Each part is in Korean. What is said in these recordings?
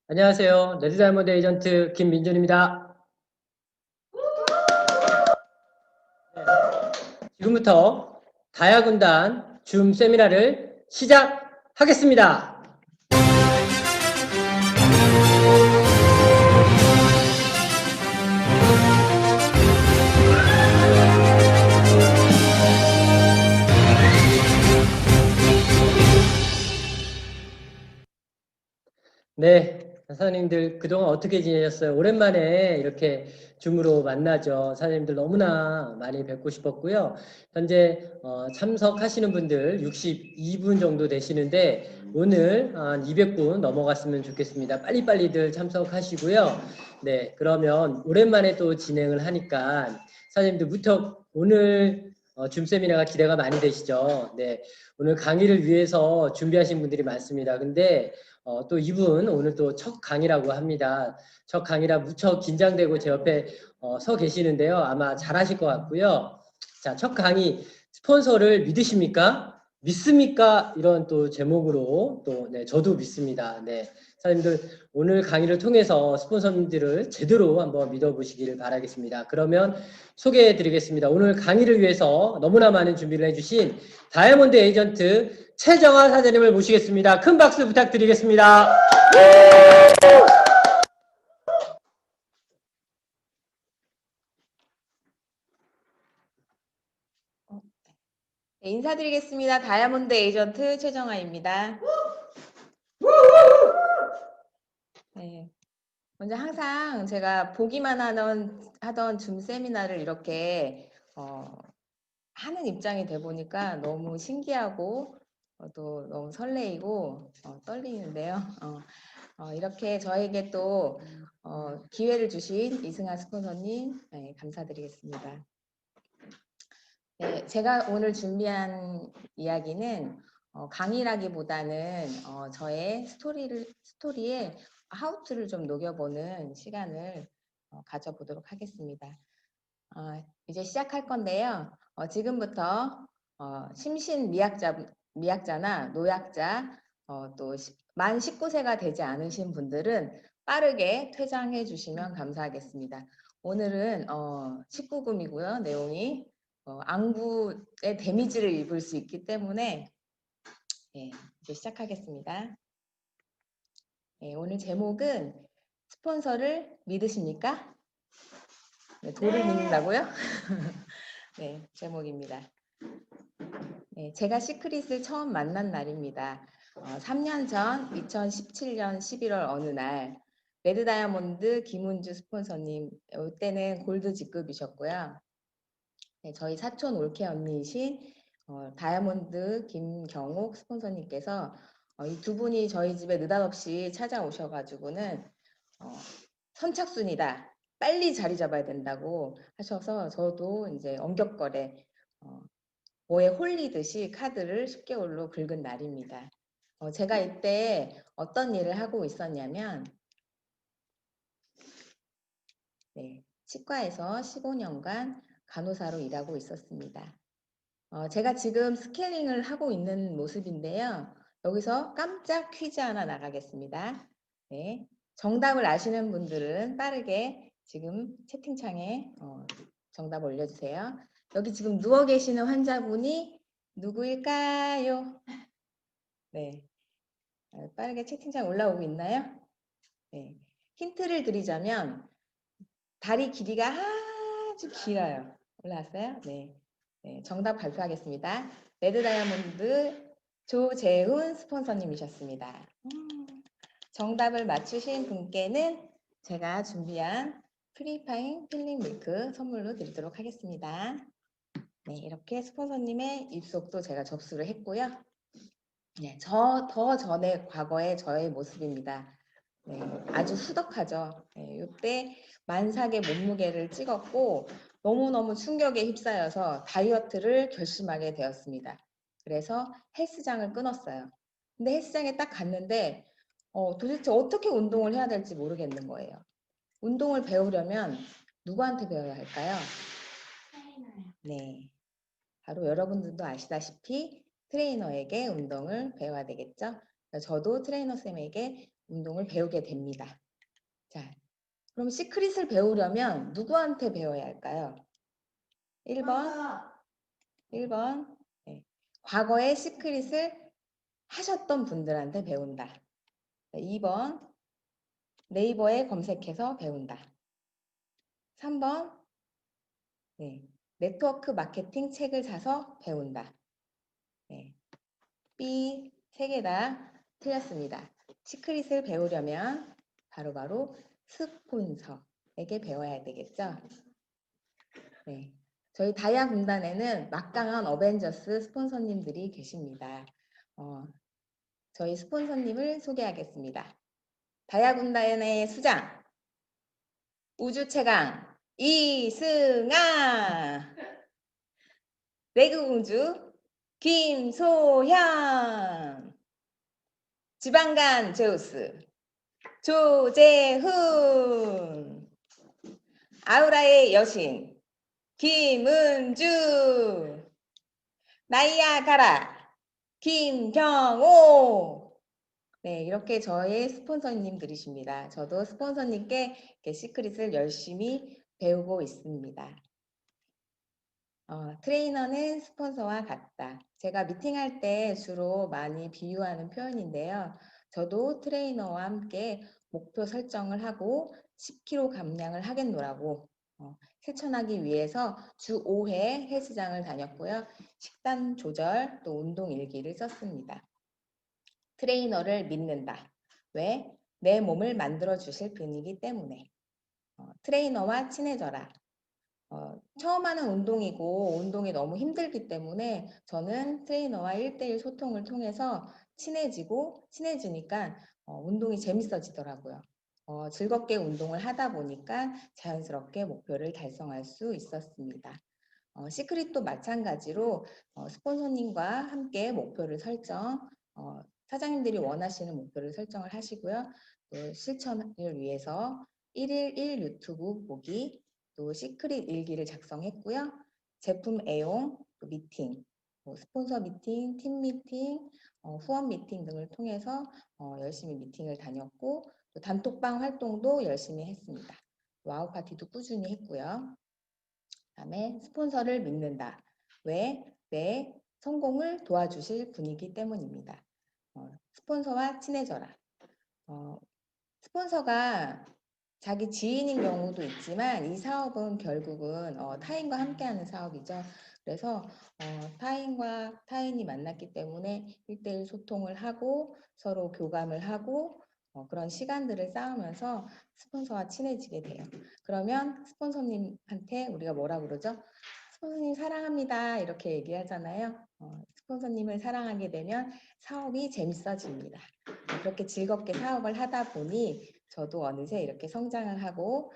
안녕하세요. 레드다이아몬드 에이전트 김민준입니다. 지금부터 다야군단 줌 세미나를 시작하겠습니다. 네, 사장님들 그동안 어떻게 지내셨어요? 오랜만에 이렇게 줌으로 만나죠. 사장님들 너무나 많이 뵙고 싶었고요. 현재 참석하시는 분들 62분 정도 되시는데 오늘 한 200분 넘어갔으면 좋겠습니다. 빨리빨리들 참석하시고요. 네, 그러면 오랜만에 또 진행을 하니까 사장님들 무척 오늘 줌 세미나가 기대가 많이 되시죠? 네, 오늘 강의를 위해서 준비하신 분들이 많습니다. 근데 또 이분 오늘 또 첫 강의라고 합니다. 첫 강의라 무척 긴장되고 제 옆에 서 계시는데요. 아마 잘하실 것 같고요. 자, 첫 강의 스폰서를 믿으십니까? 믿습니까? 이런 또 제목으로 또 네, 저도 믿습니다. 네. 사장님들 오늘 강의를 통해서 스폰서님들을 제대로 한번 믿어보시기를 바라겠습니다. 그러면 소개해 드리겠습니다. 오늘 강의를 위해서 너무나 많은 준비를 해주신 다이아몬드 에이전트 최정아 사장님을 모시겠습니다. 큰 박수 부탁드리겠습니다. 네, 인사드리겠습니다. 다이아몬드 에이전트 최정아입니다. 네, 먼저 항상 제가 보기만 하던 줌 세미나를 이렇게 하는 입장이 돼 보니까 너무 신기하고 또 너무 설레이고 떨리는데요. 이렇게 저에게 또 기회를 주신 이승아 스폰서님 감사드리겠습니다. 네, 제가 오늘 준비한 이야기는 강의라기보다는 저의 스토리에 하우투를 좀 녹여보는 시간을 가져보도록 하겠습니다. 이제 시작할 건데요. 지금부터 심신 미약자나 노약자 또 만 19세가 되지 않으신 분들은 빠르게 퇴장해 주시면 감사하겠습니다. 오늘은 19금이고요. 내용이 안구에 데미지를 입을 수 있기 때문에 이제 시작하겠습니다. 오늘 제목은 스폰서를 믿으십니까? 네, 도를 믿는다고요? 네, 제목입니다. 네, 제가 시크릿을 처음 만난 날입니다. 3년 전 2017년 11월 어느 날 레드다이아몬드 김은주 스폰서님, 이때는 골드 직급이셨고요. 네, 저희 사촌 올케 언니이신 다이아몬드 김경옥 스폰서님께서 이 두 분이 저희 집에 느닷없이 찾아오셔가지고는 선착순이다. 빨리 자리 잡아야 된다고 하셔서 저도 이제 엄격거래 뭐에 홀리듯이 카드를 10개월로 긁은 날입니다. 제가 이때 어떤 일을 하고 있었냐면 치과에서 15년간 간호사로 일하고 있었습니다. 제가 지금 스케일링을 하고 있는 모습인데요. 여기서 깜짝 퀴즈 하나 나가겠습니다. 네, 정답을 아시는 분들은 빠르게 지금 채팅창에 정답 올려주세요. 여기 지금 누워 계시는 환자분이 누구일까요? 네, 빠르게 채팅창 올라오고 있나요? 네, 힌트를 드리자면 다리 길이가 아주 길어요. 올라왔어요? 네. 정답 발표하겠습니다. 레드다이아몬드 조재훈 스폰서님이셨습니다. 정답을 맞추신 분께는 제가 준비한 프리파인 필링 밀크 선물로 드리도록 하겠습니다. 네, 이렇게 스폰서님의 입속도 제가 접수를 했고요. 네, 더 전에 과거의 저의 모습입니다. 네, 아주 후덕하죠. 네, 이때 만삭의 몸무게를 찍었고 너무너무 충격에 휩싸여서 다이어트를 결심하게 되었습니다. 그래서 헬스장을 끊었어요. 근데 헬스장에 딱 갔는데 도대체 어떻게 운동을 해야 될지 모르겠는 거예요. 운동을 배우려면 누구한테 배워야 할까요? 네, 바로 여러분들도 아시다시피 트레이너에게 운동을 배워야 되겠죠. 저도 트레이너 쌤에게 운동을 배우게 됩니다. 자, 그럼 시크릿을 배우려면 누구한테 배워야 할까요? 1번. 네. 과거에 시크릿을 하셨던 분들한테 배운다. 2번. 네이버에 검색해서 배운다. 3번. 네. 네트워크 마케팅 책을 사서 배운다. 네. B 3개 다 틀렸습니다. 시크릿을 배우려면 바로바로 스폰서에게 배워야 되겠죠? 네. 저희 다이아 군단에는 막강한 어벤져스 스폰서님들이 계십니다. 저희 스폰서님을 소개하겠습니다. 다이아 군단의 수장, 우주 최강, 이승아, 레그공주, 김소현, 지방간 제우스, 조재훈, 아우라의 여신, 김은주, 나이아가라, 김경호. 네, 이렇게 저의 스폰서님들이십니다. 저도 스폰서님께 이렇게 시크릿을 열심히 배우고 있습니다. 트레이너는 스폰서와 같다. 제가 미팅할 때 주로 많이 비유하는 표현인데요. 저도 트레이너와 함께 목표 설정을 하고 10kg 감량을 하겠노라고 실천하기 위해서 주 5회 헬스장을 다녔고요. 식단 조절 또 운동 일기를 썼습니다. 트레이너를 믿는다. 왜? 내 몸을 만들어 주실 분이기 때문에. 트레이너와 친해져라. 처음 하는 운동이고 운동이 너무 힘들기 때문에 저는 트레이너와 1대1 소통을 통해서 친해지니까 운동이 재밌어지더라고요. 즐겁게 운동을 하다 보니까 자연스럽게 목표를 달성할 수 있었습니다. 시크릿도 마찬가지로 스폰서님과 함께 목표를 설정, 사장님들이 원하시는 목표를 설정을 하시고요. 또 실천을 위해서 1일 1 유튜브 보기, 또 시크릿 일기를 작성했고요. 제품 애용, 또 미팅, 스폰서 미팅, 팀 미팅, 후원 미팅 등을 통해서 열심히 미팅을 다녔고 또 단톡방 활동도 열심히 했습니다. 와우 파티도 꾸준히 했고요. 그다음에 스폰서를 믿는다. 왜? 내 성공을 도와주실 분이기 때문입니다. 스폰서와 친해져라. 스폰서가 자기 지인인 경우도 있지만 이 사업은 결국은 타인과 함께하는 사업이죠. 그래서 타인이 만났기 때문에 1대1 소통을 하고 서로 교감을 하고 그런 시간들을 쌓으면서 스폰서와 친해지게 돼요. 그러면 스폰서님한테 우리가 뭐라 그러죠? 스폰서님 사랑합니다. 이렇게 얘기하잖아요. 스폰서님을 사랑하게 되면 사업이 재밌어집니다. 그렇게 즐겁게 사업을 하다 보니 저도 어느새 이렇게 성장을 하고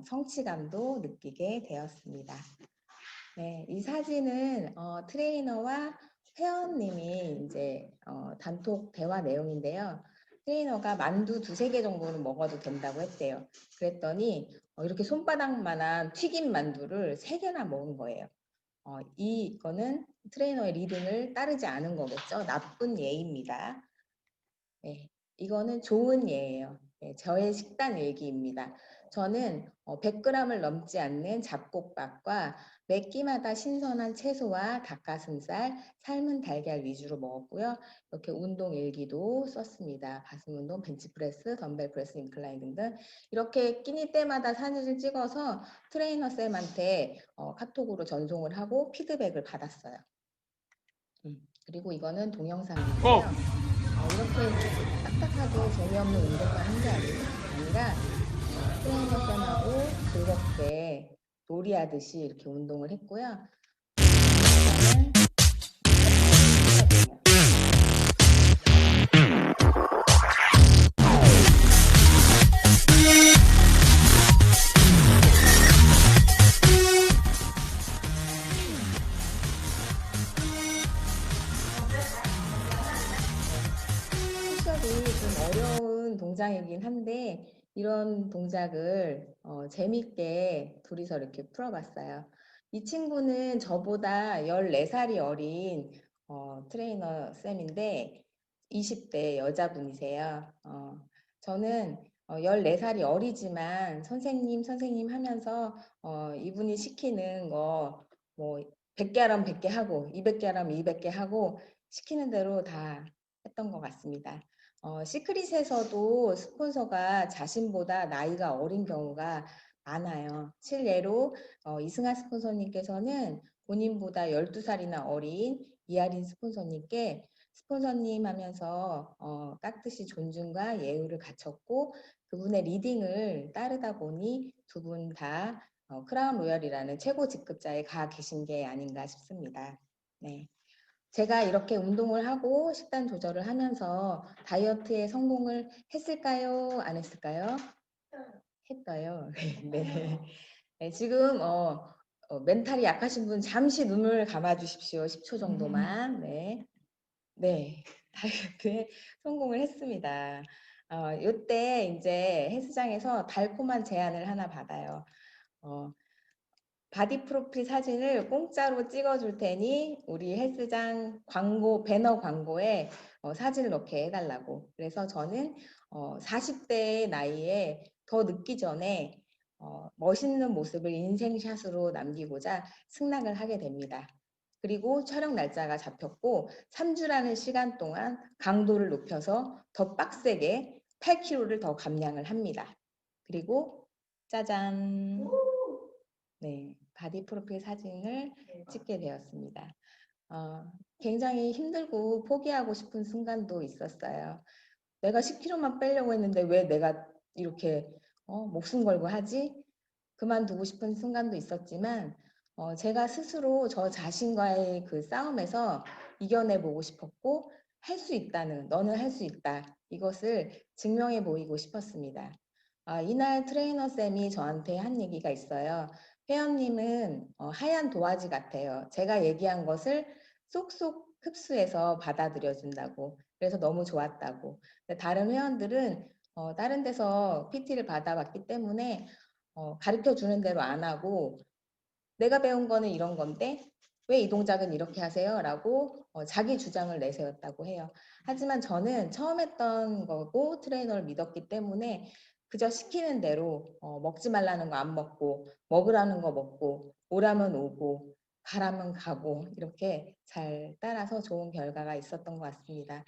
성취감도 느끼게 되었습니다. 네, 이 사진은 트레이너와 회원님이 이제 단톡 대화 내용인데요. 트레이너가 만두 2-3개 정도는 먹어도 된다고 했대요. 그랬더니 이렇게 손바닥만한 튀김 만두를 3개나 먹은 거예요. 이거는 트레이너의 리듬을 따르지 않은 거겠죠. 나쁜 예입니다. 네, 이거는 좋은 예예요. 네, 저의 식단 일기입니다. 저는 100g을 넘지 않는 잡곡밥과 매 끼마다 신선한 채소와 닭가슴살, 삶은 달걀 위주로 먹었고요. 이렇게 운동 일기도 썼습니다. 가슴 운동, 벤치프레스, 덤벨 프레스, 인클라인 등등 이렇게 끼니 때마다 사진을 찍어서 트레이너 쌤한테 카톡으로 전송을 하고 피드백을 받았어요. 그리고 이거는 동영상인데요. 이렇게 딱딱하게 재미없는 운동만 한 게 아니라 트레이너 쌤하고 즐겁게 놀이하듯이 이렇게 운동을 했고요. 일단은 푸시업이 좀 어려운 동작이긴 한데 이런 동작을 재밌게 둘이서 이렇게 풀어봤어요. 이 친구는 저보다 14살이 어린 트레이너 쌤인데 20대 여자분이세요. 저는 14살이 어리지만 선생님 하면서 이분이 시키는 거 뭐 100개 하라면 100개 하고 200개 하라면 200개 하고 시키는 대로 다 했던 것 같습니다. 시크릿에서도 스폰서가 자신보다 나이가 어린 경우가 많아요. 실례로 이승아 스폰서님께서는 본인보다 12살이나 어린 이하린 스폰서님께 스폰서님 하면서 깍듯이 존중과 예우를 갖췄고 그분의 리딩을 따르다 보니 두 분 다 크라운 로열이라는 최고 직급자에 가 계신 게 아닌가 싶습니다. 네. 제가 이렇게 운동을 하고 식단 조절을 하면서 다이어트에 성공을 했을까요? 안 했을까요? 했어요. 네. 네, 지금 멘탈이 약하신 분 잠시 눈을 감아 주십시오. 10초 정도만. 네. 네. 다이어트에 성공을 했습니다. 요때 인제 헬스장에서 달콤한 제안을 하나 받아요. 어 바디 프로필 사진을 공짜로 찍어 줄 테니 우리 헬스장 광고 배너 광고에 사진을 넣게 해 달라고. 그래서 저는 40대의 나이에 더 늦기 전에 멋있는 모습을 인생샷으로 남기고자 승낙을 하게 됩니다. 그리고 촬영 날짜가 잡혔고 3주라는 시간 동안 강도를 높여서 더 빡세게 8kg를 더 감량을 합니다. 그리고 짜잔. 네, 바디 프로필 사진을 찍게 되었습니다. 굉장히 힘들고 포기하고 싶은 순간도 있었어요. 내가 10kg만 빼려고 했는데 왜 내가 이렇게 목숨 걸고 하지? 그만두고 싶은 순간도 있었지만 제가 스스로 저 자신과의 그 싸움에서 이겨내보고 싶었고 할 수 있다는, 너는 할 수 있다. 이것을 증명해 보이고 싶었습니다. 이날 트레이너 쌤이 저한테 한 얘기가 있어요. 회원님은 하얀 도화지 같아요. 제가 얘기한 것을 쏙쏙 흡수해서 받아들여 준다고. 그래서 너무 좋았다고. 다른 회원들은 다른 데서 PT를 받아봤기 때문에 가르쳐 주는 대로 안 하고 내가 배운 거는 이런 건데 왜 이 동작은 이렇게 하세요? 라고 자기 주장을 내세웠다고 해요. 하지만 저는 처음 했던 거고 트레이너를 믿었기 때문에 그저 시키는 대로 먹지 말라는 거 안 먹고 먹으라는 거 먹고 오라면 오고 가라면 가고 이렇게 잘 따라서 좋은 결과가 있었던 것 같습니다.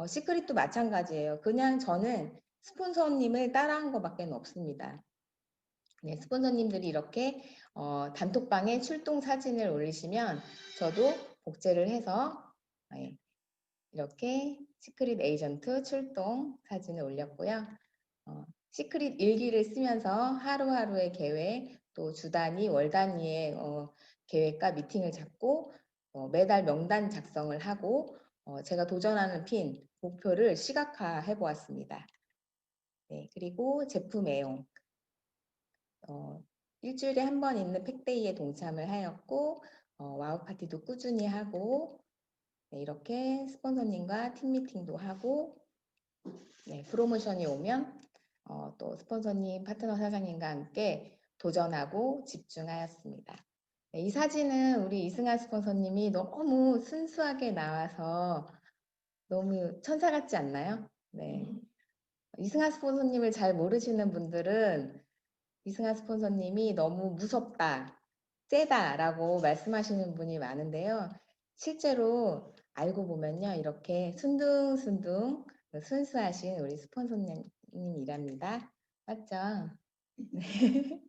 시크릿도 마찬가지예요. 그냥 저는 스폰서님을 따라한 것밖에 없습니다. 네, 스폰서님들이 이렇게 단톡방에 출동 사진을 올리시면 저도 복제를 해서 이렇게 시크릿 에이전트 출동 사진을 올렸고요. 시크릿 일기를 쓰면서 하루하루의 계획, 또 주 단위, 월 단위의 계획과 미팅을 잡고 매달 명단 작성을 하고 제가 도전하는 핀, 목표를 시각화해 보았습니다. 네, 그리고 제품 애용. 일주일에 한 번 있는 팩데이에 동참을 하였고 와우 파티도 꾸준히 하고 네, 이렇게 스폰서님과 팀 미팅도 하고 네, 프로모션이 오면 또 스폰서님, 파트너 사장님과 함께 도전하고 집중하였습니다. 네, 이 사진은 우리 이승아 스폰서님이 너무 순수하게 나와서 너무 천사 같지 않나요? 네. 이승아 스폰서님을 잘 모르시는 분들은 이승아 스폰서님이 너무 무섭다, 세다라고 말씀하시는 분이 많은데요. 실제로 알고 보면요. 이렇게 순둥순둥 순수하신 우리 스폰서님이랍니다. 맞죠? 네.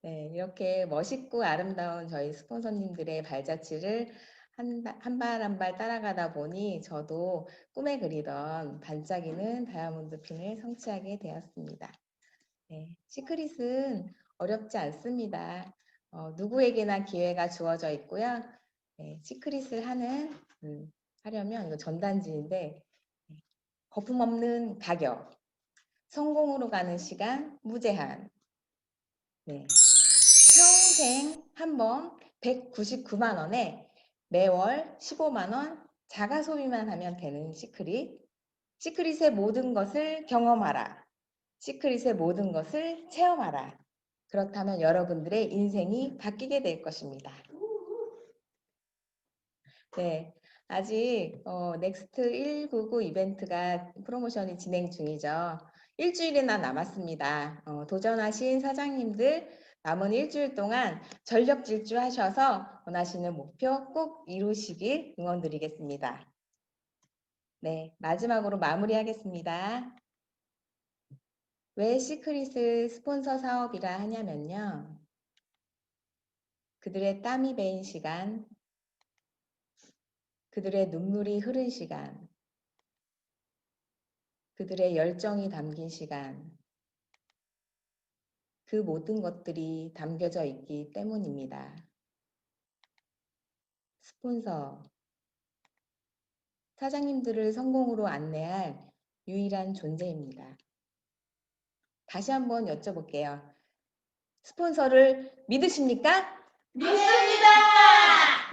네, 이렇게 멋있고 아름다운 저희 스폰서님들의 발자취를 한 발 한 발 따라가다 보니 저도 꿈에 그리던 반짝이는 다이아몬드 핀을 성취하게 되었습니다. 네, 시크릿은 어렵지 않습니다. 누구에게나 기회가 주어져 있고요. 네, 시크릿을 하려면 이거 전단지인데 네, 거품 없는 가격, 성공으로 가는 시간 무제한. 네, 평생 한 번 199만 원에 매월 15만 원 자가 소비만 하면 되는 시크릿. 시크릿의 모든 것을 경험하라. 시크릿의 모든 것을 체험하라. 그렇다면 여러분들의 인생이 바뀌게 될 것입니다. 네, 아직 넥스트 199 이벤트가 프로모션이 진행 중이죠. 일주일이나 남았습니다. 도전하신 사장님들 남은 일주일 동안 전력 질주하셔서 원하시는 목표 꼭 이루시길 응원드리겠습니다. 네, 마지막으로 마무리하겠습니다. 왜 시크릿을 스폰서 사업이라 하냐면요. 그들의 땀이 배인 시간, 그들의 눈물이 흐른 시간, 그들의 열정이 담긴 시간, 그 모든 것들이 담겨져 있기 때문입니다. 스폰서, 사장님들을 성공으로 안내할 유일한 존재입니다. 다시 한번 여쭤볼게요. 스폰서를 믿으십니까? 믿습니다.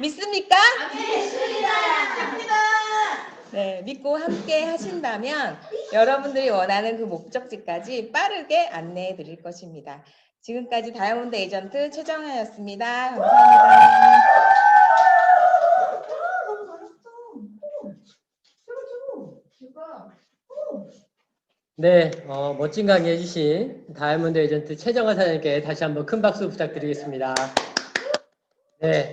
믿습니까? 믿습니다. 네, 믿고 함께 하신다면 여러분들이 원하는 그 목적지까지 빠르게 안내해 드릴 것입니다. 지금까지 다이아몬드 에이전트 최정아였습니다. 감사합니다. 네, 멋진 강의 해주신 다이아몬드 에이전트 최정화 사장님께 다시 한번 큰 박수 부탁드리겠습니다. 네,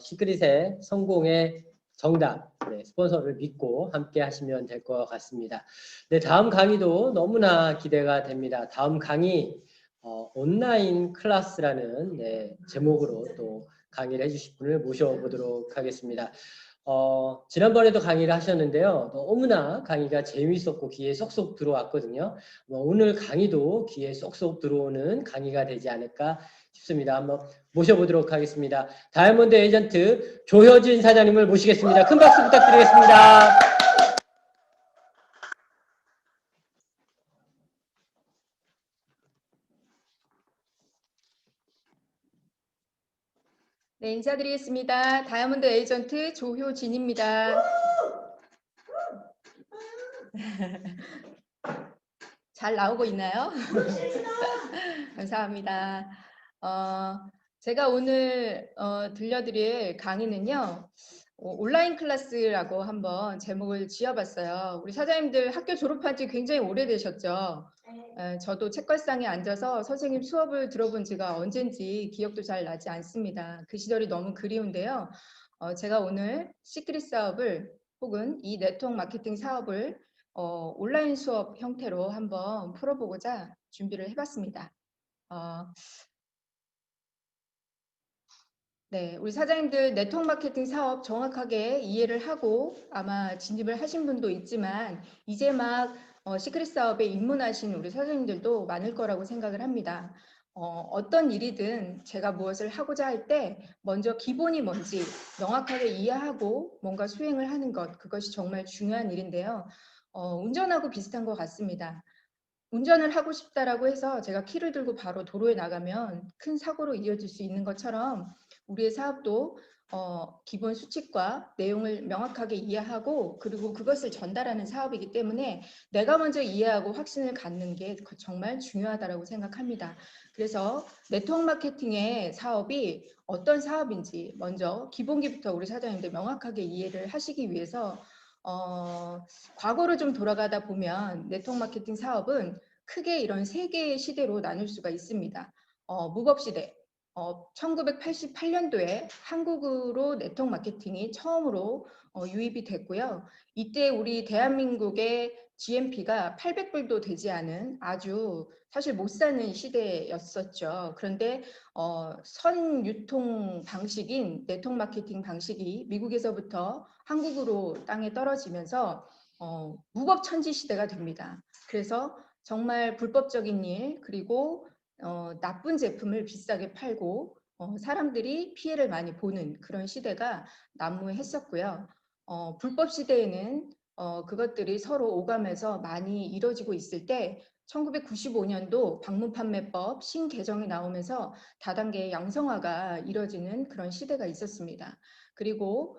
시크릿의 성공의 정답, 네, 스폰서를 믿고 함께 하시면 될 것 같습니다. 네, 다음 강의도 너무나 기대가 됩니다. 다음 강의, 온라인 클래스라는 네, 제목으로 또 강의를 해주실 분을 모셔보도록 하겠습니다. 지난번에도 강의를 하셨는데요. 너무나 강의가 재미있었고 귀에 쏙쏙 들어왔거든요. 오늘 강의도 귀에 쏙쏙 들어오는 강의가 되지 않을까 싶습니다. 한번 모셔보도록 하겠습니다. 다이아몬드 에이전트 조효진 사장님을 모시겠습니다. 큰 박수 부탁드리겠습니다. 네, 인사드리겠습니다. 다이아몬드 에이전트 조효진입니다. 잘 나오고 있나요? 감사합니다. 제가 오늘 들려드릴 강의는요. 온라인 클래스라고 한번 제목을 지어봤어요. 우리 사장님들 학교 졸업한 지 굉장히 오래되셨죠? 저도 책걸상에 앉아서 선생님 수업을 들어본 지가 언젠지 기억도 잘 나지 않습니다. 그 시절이 너무 그리운데요. 제가 오늘 시크릿 사업을 혹은 이 네트워크 마케팅 사업을 온라인 수업 형태로 한번 풀어보고자 준비를 해봤습니다. 네, 우리 사장님들 네트워크 마케팅 사업 정확하게 이해를 하고 아마 진입을 하신 분도 있지만 이제 막 시크릿 사업에 입문하신 우리 사장님들도 많을 거라고 생각을 합니다. 어떤 일이든 제가 무엇을 하고자 할 때 먼저 기본이 뭔지 명확하게 이해하고 뭔가 수행을 하는 것, 그것이 정말 중요한 일인데요. 운전하고 비슷한 것 같습니다. 운전을 하고 싶다라고 해서 제가 키를 들고 바로 도로에 나가면 큰 사고로 이어질 수 있는 것처럼 우리의 사업도 기본 수칙과 내용을 명확하게 이해하고 그리고 그것을 전달하는 사업이기 때문에 내가 먼저 이해하고 확신을 갖는 게 정말 중요하다고 생각합니다. 그래서 네트워크 마케팅의 사업이 어떤 사업인지 먼저 기본기부터 우리 사장님들 명확하게 이해를 하시기 위해서 과거로 좀 돌아가다 보면 네트워크 마케팅 사업은 크게 이런 세 개의 시대로 나눌 수가 있습니다. 무법 시대, 1988년도에 한국으로 네트워크 마케팅이 처음으로 유입이 됐고요. 이때 우리 대한민국의 GNP가 800불도 되지 않은 아주 사실 못 사는 시대였었죠. 그런데 선 유통 방식인 네트워크 마케팅 방식이 미국에서부터 한국으로 땅에 떨어지면서 무법 천지 시대가 됩니다. 그래서 정말 불법적인 일 그리고 나쁜 제품을 비싸게 팔고 사람들이 피해를 많이 보는 그런 시대가 난무했었고요. 불법 시대에는 그것들이 서로 오가면서 많이 이뤄지고 있을 때 1995년도 방문판매법 신개정이 나오면서 다단계 양성화가 이뤄지는 그런 시대가 있었습니다. 그리고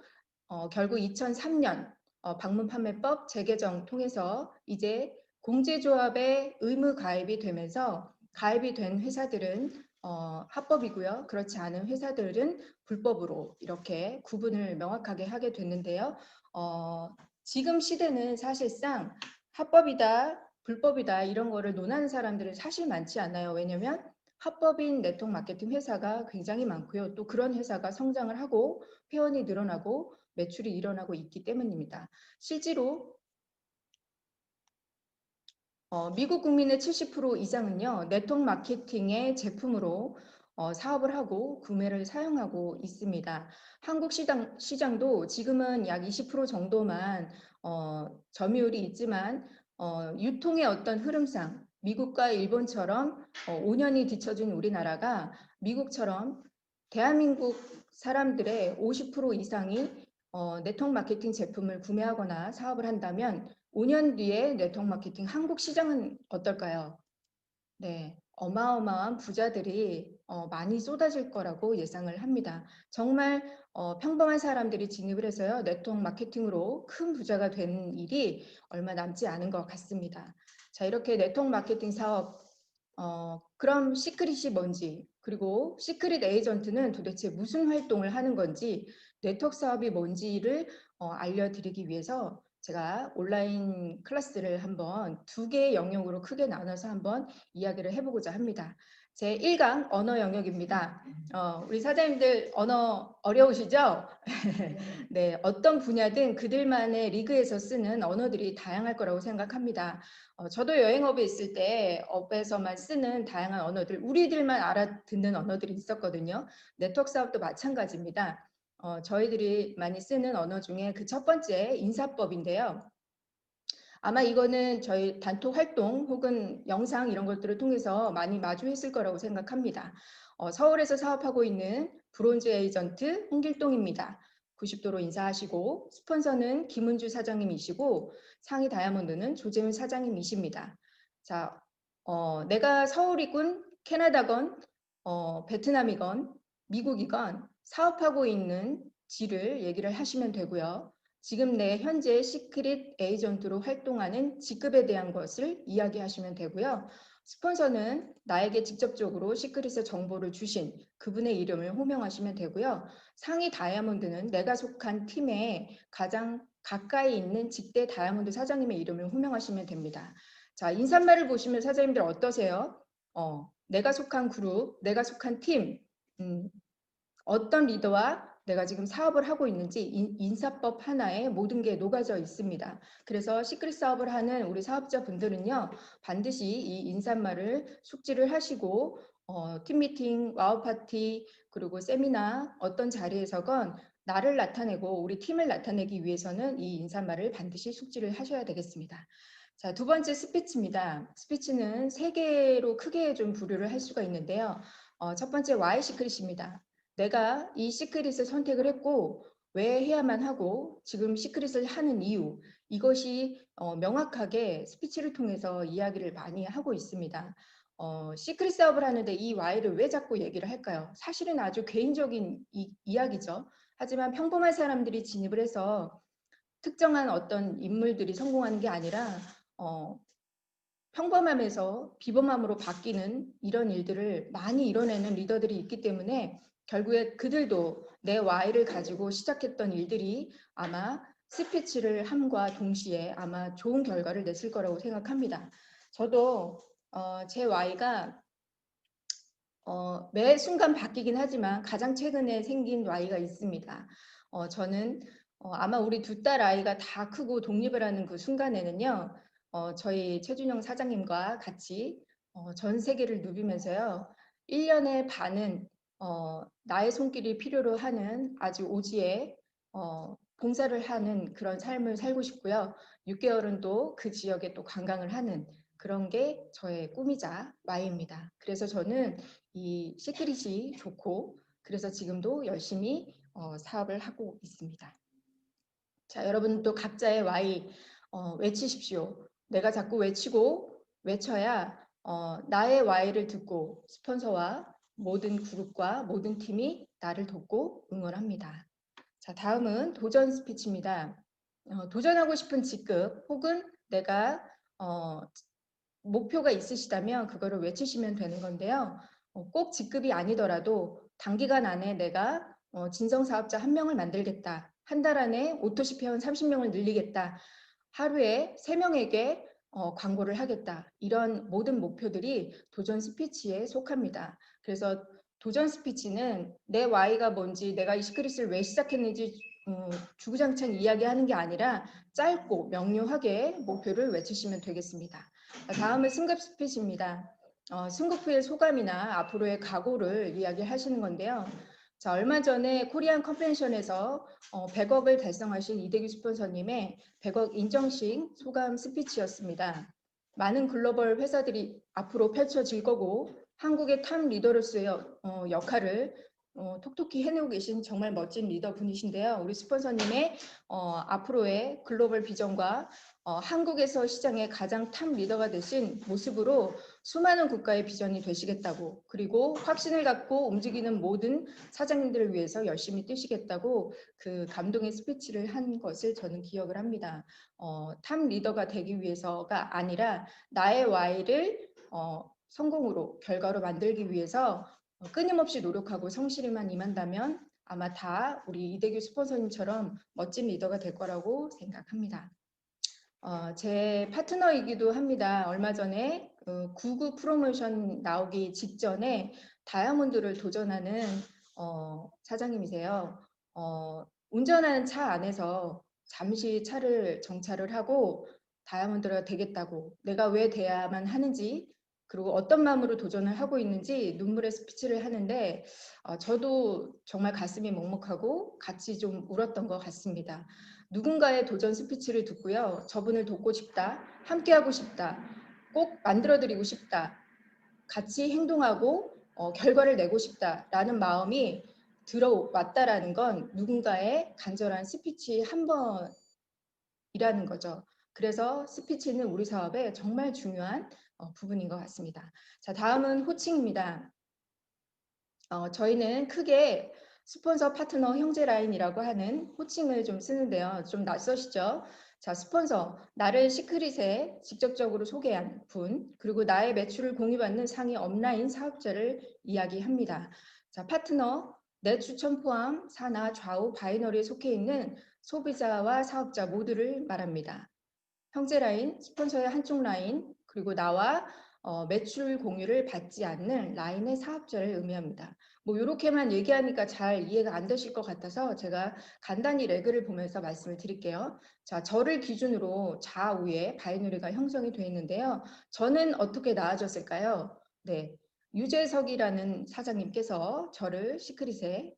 결국 2003년 방문판매법 재개정 통해서 이제 공제조합에 의무 가입이 되면서 가입이 된 회사들은 합법이고요. 그렇지 않은 회사들은 불법으로 이렇게 구분을 명확하게 하게 됐는데요. 지금 시대는 사실상 합법이다, 불법이다 이런 거를 논하는 사람들은 사실 많지 않아요. 왜냐하면 합법인 네트워크 마케팅 회사가 굉장히 많고요. 또 그런 회사가 성장을 하고 회원이 늘어나고 매출이 일어나고 있기 때문입니다. 실제로 미국 국민의 70% 이상은요, 네트워크 마케팅의 제품으로 사업을 하고 구매를 사용하고 있습니다. 한국 시장도 지금은 약 20% 정도만 점유율이 있지만 유통의 어떤 흐름상 미국과 일본처럼 5년이 뒤처진 우리나라가 미국처럼 대한민국 사람들의 50% 이상이 네트워크 마케팅 제품을 구매하거나 사업을 한다면 5년 뒤에 네트워크 마케팅 한국 시장은 어떨까요? 네, 어마어마한 부자들이 많이 쏟아질 거라고 예상을 합니다. 정말 평범한 사람들이 진입을 해서요, 네트워크 마케팅으로 큰 부자가 된 일이 얼마 남지 않은 것 같습니다. 자, 이렇게 네트워크 마케팅 사업, 그럼 시크릿이 뭔지, 그리고 시크릿 에이전트는 도대체 무슨 활동을 하는 건지, 네트워크 사업이 뭔지를 알려드리기 위해서 제가 온라인 클래스를 한번 2개의 영역으로 크게 나눠서 한번 이야기를 해보고자 합니다. 제 1강 언어 영역입니다. 우리 사장님들 언어 어려우시죠? 네, 어떤 분야든 그들만의 리그에서 쓰는 언어들이 다양할 거라고 생각합니다. 저도 여행업에 있을 때 업에서만 쓰는 다양한 언어들, 우리들만 알아듣는 언어들이 있었거든요. 네트워크 사업도 마찬가지입니다. 저희들이 많이 쓰는 언어 중에 그 첫 번째 인사법인데요. 아마 이거는 저희 단톡 활동 혹은 영상 이런 것들을 통해서 많이 마주했을 거라고 생각합니다. 서울에서 사업하고 있는 브론즈 에이전트 홍길동입니다. 90도로 인사하시고 스폰서는 김은주 사장님이시고 상위 다이아몬드는 조재훈 사장님이십니다. 자, 내가 서울이건 캐나다건 베트남이건 미국이건 사업하고 있는 지를 얘기를 하시면 되고요. 지금 내 현재 시크릿 에이전트로 활동하는 직급에 대한 것을 이야기하시면 되고요. 스폰서는 나에게 직접적으로 시크릿의 정보를 주신 그분의 이름을 호명하시면 되고요. 상위 다이아몬드는 내가 속한 팀에 가장 가까이 있는 직대 다이아몬드 사장님의 이름을 호명하시면 됩니다. 자, 인사말을 보시면 사장님들 어떠세요? 내가 속한 그룹, 내가 속한 팀, 어떤 리더와 내가 지금 사업을 하고 있는지 인사법 하나에 모든 게 녹아져 있습니다. 그래서 시크릿 사업을 하는 우리 사업자분들은요, 반드시 이 인사말을 숙지를 하시고 팀 미팅, 와우 파티, 그리고 세미나 어떤 자리에서건 나를 나타내고 우리 팀을 나타내기 위해서는 이 인사말을 반드시 숙지를 하셔야 되겠습니다. 자, 두 번째 스피치입니다. 스피치는 3개로 크게 좀 분류를 할 수가 있는데요. 첫 번째 Y 시크릿입니다. 내가 이 시크릿을 선택을 했고 왜 해야만 하고 지금 시크릿을 하는 이유, 이것이 명확하게 스피치를 통해서 이야기를 많이 하고 있습니다. 시크릿 사업을 하는데 이 Y를 왜 자꾸 얘기를 할까요? 사실은 아주 개인적인 이야기죠. 하지만 평범한 사람들이 진입을 해서 특정한 어떤 인물들이 성공하는 게 아니라 평범함에서 비범함으로 바뀌는 이런 일들을 많이 이뤄내는 리더들이 있기 때문에 결국에 그들도 내 Y를 가지고 시작했던 일들이 아마 스피치를 함과 동시에 아마 좋은 결과를 냈을 거라고 생각합니다. 저도 제 Y가 매 순간 바뀌긴 하지만 가장 최근에 생긴 Y가 있습니다. 저는 아마 우리 2딸 아이가 다 크고 독립을 하는 그 순간에는요. 저희 최준영 사장님과 같이 전 세계를 누비면서요. 1년의 반은 나의 손길이 필요로 하는 아주 오지에 봉사를 하는 그런 삶을 살고 싶고요. 6개월은 또 그 지역에 또 관광을 하는 그런 게 저의 꿈이자 Y입니다. 그래서 저는 이 시크릿이 좋고 그래서 지금도 열심히 사업을 하고 있습니다. 자, 여러분도 각자의 Y 외치십시오. 내가 자꾸 외치고 외쳐야 나의 Y를 듣고 스폰서와 모든 그룹과 모든 팀이 나를 돕고 응원합니다. 자, 다음은 도전 스피치입니다. 도전하고 싶은 직급 혹은 내가 목표가 있으시다면 그거를 외치시면 되는 건데요. 꼭 직급이 아니더라도 단기간 안에 내가 진성 사업자 1명을 만들겠다. 한 달 안에 오토십 회원 30명을 늘리겠다. 하루에 3명에게 광고를 하겠다. 이런 모든 목표들이 도전 스피치에 속합니다. 그래서 도전 스피치는 내 Y가 뭔지, 내가 이 시크릿을 왜 시작했는지 주구장창 이야기하는 게 아니라 짧고 명료하게 목표를 외치시면 되겠습니다. 다음은 승급 스피치입니다. 승급 후의 소감이나 앞으로의 각오를 이야기하시는 건데요. 자, 얼마 전에 코리안 컨벤션에서 100억을 달성하신 이대규 스폰서님의 100억 인정식 소감 스피치였습니다. 많은 글로벌 회사들이 앞으로 펼쳐질 거고 한국의 탑 리더로서의 역할을 톡톡히 해내고 계신 정말 멋진 리더분이신데요. 우리 스폰서님의 앞으로의 글로벌 비전과 한국에서 시장의 가장 탑 리더가 되신 모습으로 수많은 국가의 비전이 되시겠다고, 그리고 확신을 갖고 움직이는 모든 사장님들을 위해서 열심히 뛰시겠다고 그 감동의 스피치를 한 것을 저는 기억을 합니다. 탑 리더가 되기 위해서가 아니라 나의 Y를 성공으로, 결과로 만들기 위해서 끊임없이 노력하고 성실히만 임한다면 아마 다 우리 이대규 스폰서님처럼 멋진 리더가 될 거라고 생각합니다. 제 파트너이기도 합니다. 얼마 전에 구구 프로모션 나오기 직전에 다이아몬드를 도전하는 사장님이세요. 운전하는 차 안에서 잠시 차를 정차를 하고 다이아몬드가 되겠다고, 내가 왜 돼야만 하는지, 그리고 어떤 마음으로 도전을 하고 있는지 눈물의 스피치를 하는데 저도 정말 가슴이 먹먹하고 같이 좀 울었던 것 같습니다. 누군가의 도전 스피치를 듣고요. 저분을 돕고 싶다, 함께하고 싶다, 꼭 만들어드리고 싶다, 같이 행동하고 결과를 내고 싶다라는 마음이 들어왔다라는 건 누군가의 간절한 스피치 한 번이라는 거죠. 그래서 스피치는 우리 사업에 정말 중요한 부분인 것 같습니다. 자, 다음은 호칭입니다. 저희는 크게 스폰서 파트너 형제 라인이라고 하는 호칭을 좀 쓰는데요. 좀 낯서시죠? 자, 스폰서, 나를 시크릿에 직접적으로 소개한 분, 그리고 나의 매출을 공유받는 상위 업라인 사업자를 이야기합니다. 자, 파트너, 내 추천 포함 산하 좌우 바이너리에 속해 있는 소비자와 사업자 모두를 말합니다. 형제 라인, 스폰서의 한쪽 라인, 그리고 나와 매출 공유를 받지 않는 라인의 사업자를 의미합니다. 뭐 이렇게만 얘기하니까 잘 이해가 안 되실 것 같아서 제가 간단히 레그를 보면서 말씀을 드릴게요. 자, 저를 기준으로 좌우에 바이너리가 형성이 되어 있는데요. 저는 어떻게 나아졌을까요? 네, 유재석이라는 사장님께서 저를 시크릿에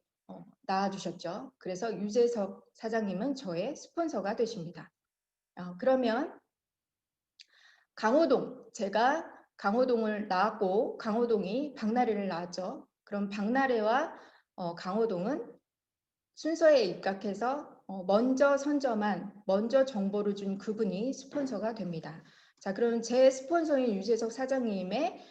낳아주셨죠. 그래서 유재석 사장님은 저의 스폰서가 되십니다. 그러면 강호동, 제가 강호동을 낳았고 강호동이 박나래를 낳았죠. 그럼 박나래와 강호동은 순서에 입각해서 먼저 선점한, 먼저 정보를 준 그분이 스폰서가 됩니다. 자, 그럼 제 스폰서인 유재석 사장님의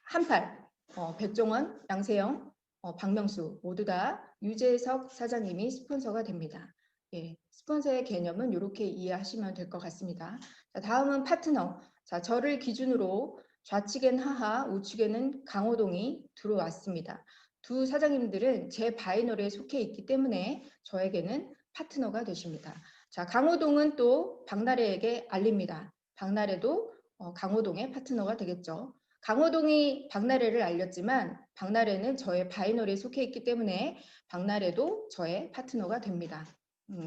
한팔, 백종원, 양세형, 박명수 모두 다 유재석 사장님이 스폰서가 됩니다. 예, 스폰서의 개념은 이렇게 이해하시면 될 것 같습니다. 자, 다음은 파트너. 자, 저를 기준으로 좌측엔 하하, 우측에는 강호동이 들어왔습니다. 두 사장님들은 제 바이너리에 속해 있기 때문에 저에게는 파트너가 되십니다. 자, 강호동은 또 박나래에게 알립니다. 박나래도 강호동의 파트너가 되겠죠. 강호동이 박나래를 알렸지만 박나래는 저의 바이너리에 속해 있기 때문에 박나래도 저의 파트너가 됩니다.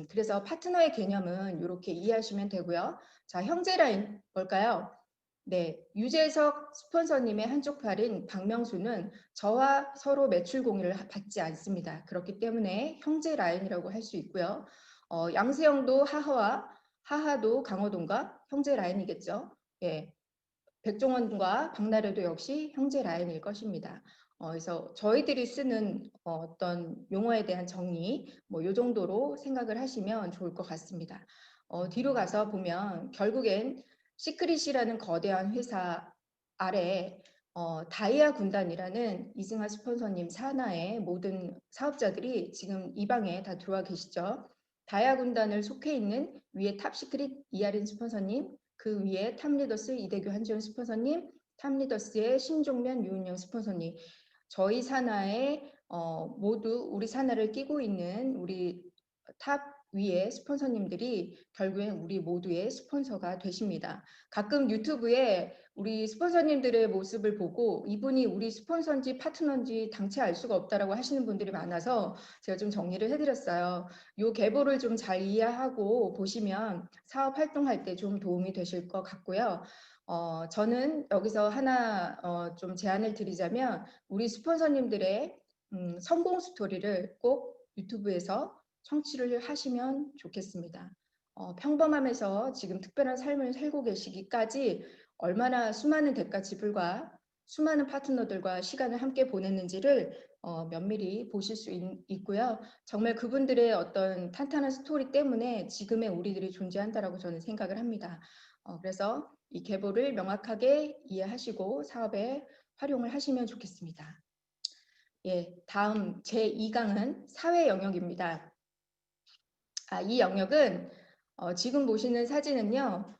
그래서 파트너의 개념은 이렇게 이해하시면 되고요. 자, 형제 라인 뭘까요? 네, 유재석 스폰서님의 한쪽 팔인 박명수는 저와 서로 매출 공유를 받지 않습니다. 그렇기 때문에 형제 라인이라고 할 수 있고요. 양세형도 하하도 강호동과 형제 라인이겠죠. 예, 백종원과 박나래도 역시 형제 라인일 것입니다. 그래서 저희들이 쓰는 어떤 용어에 대한 정의, 뭐 이 정도로 생각을 하시면 좋을 것 같습니다. 뒤로 가서 보면 결국엔 시크릿이라는 거대한 회사 아래 다이아 군단이라는 이승하 스폰서님 산하의 모든 사업자들이 지금 이 방에 다 들어와 계시죠. 다이아 군단을 속해 있는 위에 탑 시크릿 이하린 스폰서님, 그 위에 탑리더스 이대규 한지원 스폰서님, 탑리더스의 신종면 유은영 스폰서님, 저희 산하에 모두 우리 산하를 끼고 있는 우리 탑 위에 스폰서님들이 결국엔 우리 모두의 스폰서가 되십니다. 가끔 유튜브에 우리 스폰서님들의 모습을 보고 이분이 우리 스폰서인지 파트너인지 당최 알 수가 없다라고 하시는 분들이 많아서 제가 좀 정리를 해드렸어요. 이 계보를 좀 잘 이해하고 보시면 사업 활동할 때 좀 도움이 되실 것 같고요. 저는 여기서 하나 좀 제안을 드리자면 우리 스폰서님들의 성공 스토리를 꼭 유튜브에서 청취를 하시면 좋겠습니다. 평범함에서 지금 특별한 삶을 살고 계시기까지 얼마나 수많은 대가 지불과 수많은 파트너들과 시간을 함께 보냈는지를 면밀히 보실 수 있고요. 정말 그분들의 어떤 탄탄한 스토리 때문에 지금의 우리들이 존재한다라고 저는 생각을 합니다. 그래서 이 계보를 명확하게 이해하시고 사업에 활용을 하시면 좋겠습니다. 예, 다음 제2강은 사회 영역입니다. 이 영역은 지금 보시는 사진은요.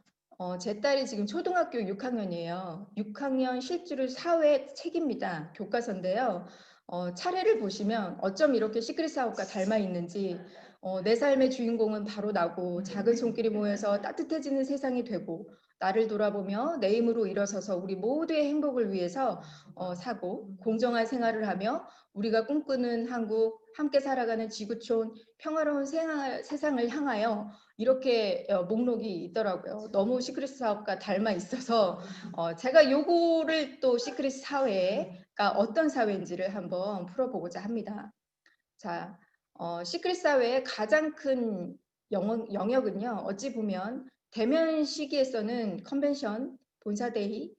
제 딸이 지금 초등학교 6학년이에요. 6학년 실주를 사회 책입니다. 교과서인데요. 차례를 보시면 어쩜 이렇게 시크릿 사업과 닮아 있는지 내 삶의 주인공은 바로 나고 작은 손길이 모여서 따뜻해지는 세상이 되고 나를 돌아보며 내 힘으로 일어서서 우리 모두의 행복을 위해서 사고 공정한 생활을 하며 우리가 꿈꾸는 한국, 함께 살아가는 지구촌, 평화로운 세상을 향하여 이렇게 목록이 있더라고요. 너무 시크릿 사업과 닮아 있어서 제가 요거를 또 시크릿 사회가 어떤 사회인지를 한번 풀어보고자 합니다. 자, 시크릿 사회의 가장 큰 영역은요. 어찌 보면 대면 시기에서는 컨벤션, 본사데이,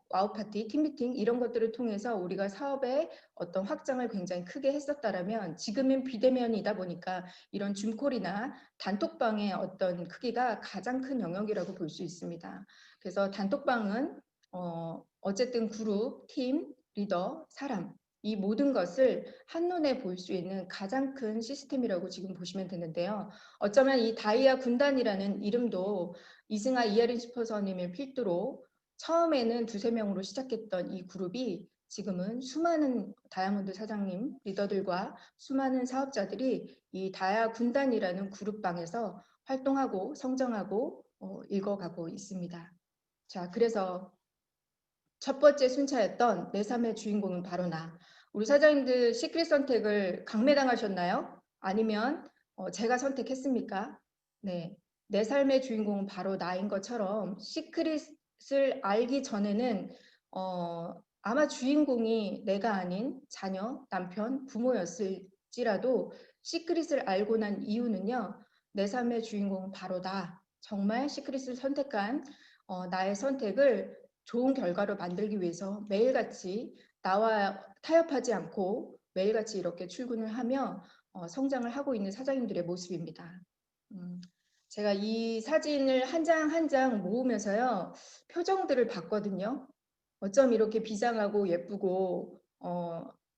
와우 파티, 팀미팅 이런 것들을 통해서 우리가 사업의 어떤 확장을 굉장히 크게 했었다라면 지금은 비대면이다 보니까 이런 줌콜이나 단톡방의 어떤 크기가 가장 큰 영역이라고 볼 수 있습니다. 그래서 단톡방은 어쨌든 그룹, 팀, 리더, 사람 이 모든 것을 한눈에 볼 수 있는 가장 큰 시스템이라고 지금 보시면 되는데요. 어쩌면 이 다이아 군단이라는 이름도 이승아 이하린 슈퍼서님의 필두로 처음에는 2~3명으로 시작했던 이 그룹이 지금은 수많은 다이아몬드 사장님, 리더들과 수많은 사업자들이 이 다이아 군단이라는 그룹방에서 활동하고 성장하고 읽어가고 있습니다. 자, 그래서 첫 번째 순차였던 내 삶의 주인공은 바로 나. 우리 사장님들 시크릿 선택을 강매당하셨나요? 아니면 제가 선택했습니까? 네, 내 삶의 주인공은 바로 나인 것처럼 시크릿을 알기 전에는 아마 주인공이 내가 아닌 자녀, 남편, 부모였을지라도 시크릿을 알고 난 이유는요. 내 삶의 주인공은 바로 나. 정말 시크릿을 선택한 나의 선택을 좋은 결과로 만들기 위해서 매일같이 나와 타협하지 않고 매일같이 이렇게 출근을 하며 성장을 하고 있는 사장님들의 모습입니다. 제가 이 사진을 한 장 한 장 모으면서요. 표정들을 봤거든요. 어쩜 이렇게 비장하고 예쁘고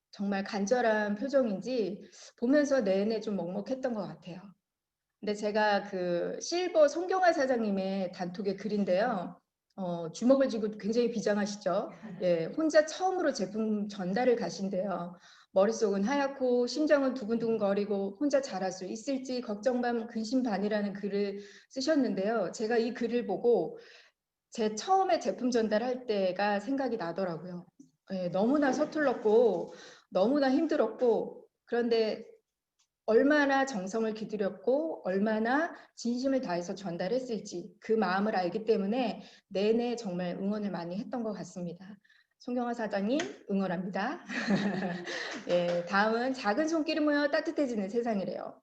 정말 간절한 표정인지 보면서 내내 좀 먹먹했던 것 같아요. 근데 제가 그 실버 송경화 사장님의 단톡의 글인데요. 주먹을 쥐고 굉장히 비장하시죠. 예, 혼자 처음으로 제품 전달을 가신대요. 머릿속은 하얗고 심장은 두근두근거리고 혼자 잘할 수 있을지 걱정 반 근심 반이라는 글을 쓰셨는데요. 제가 이 글을 보고 제 처음에 제품 전달할 때가 생각이 나더라고요. 예, 너무나 서툴렀고 너무나 힘들었고 그런데 얼마나 정성을 기울였고 얼마나 진심을 다해서 전달했을지 그 마음을 알기 때문에 내내 정말 응원을 많이 했던 것 같습니다. 송경화 사장님 응원합니다. 예, 다음은 작은 손길이 모여 따뜻해지는 세상이래요.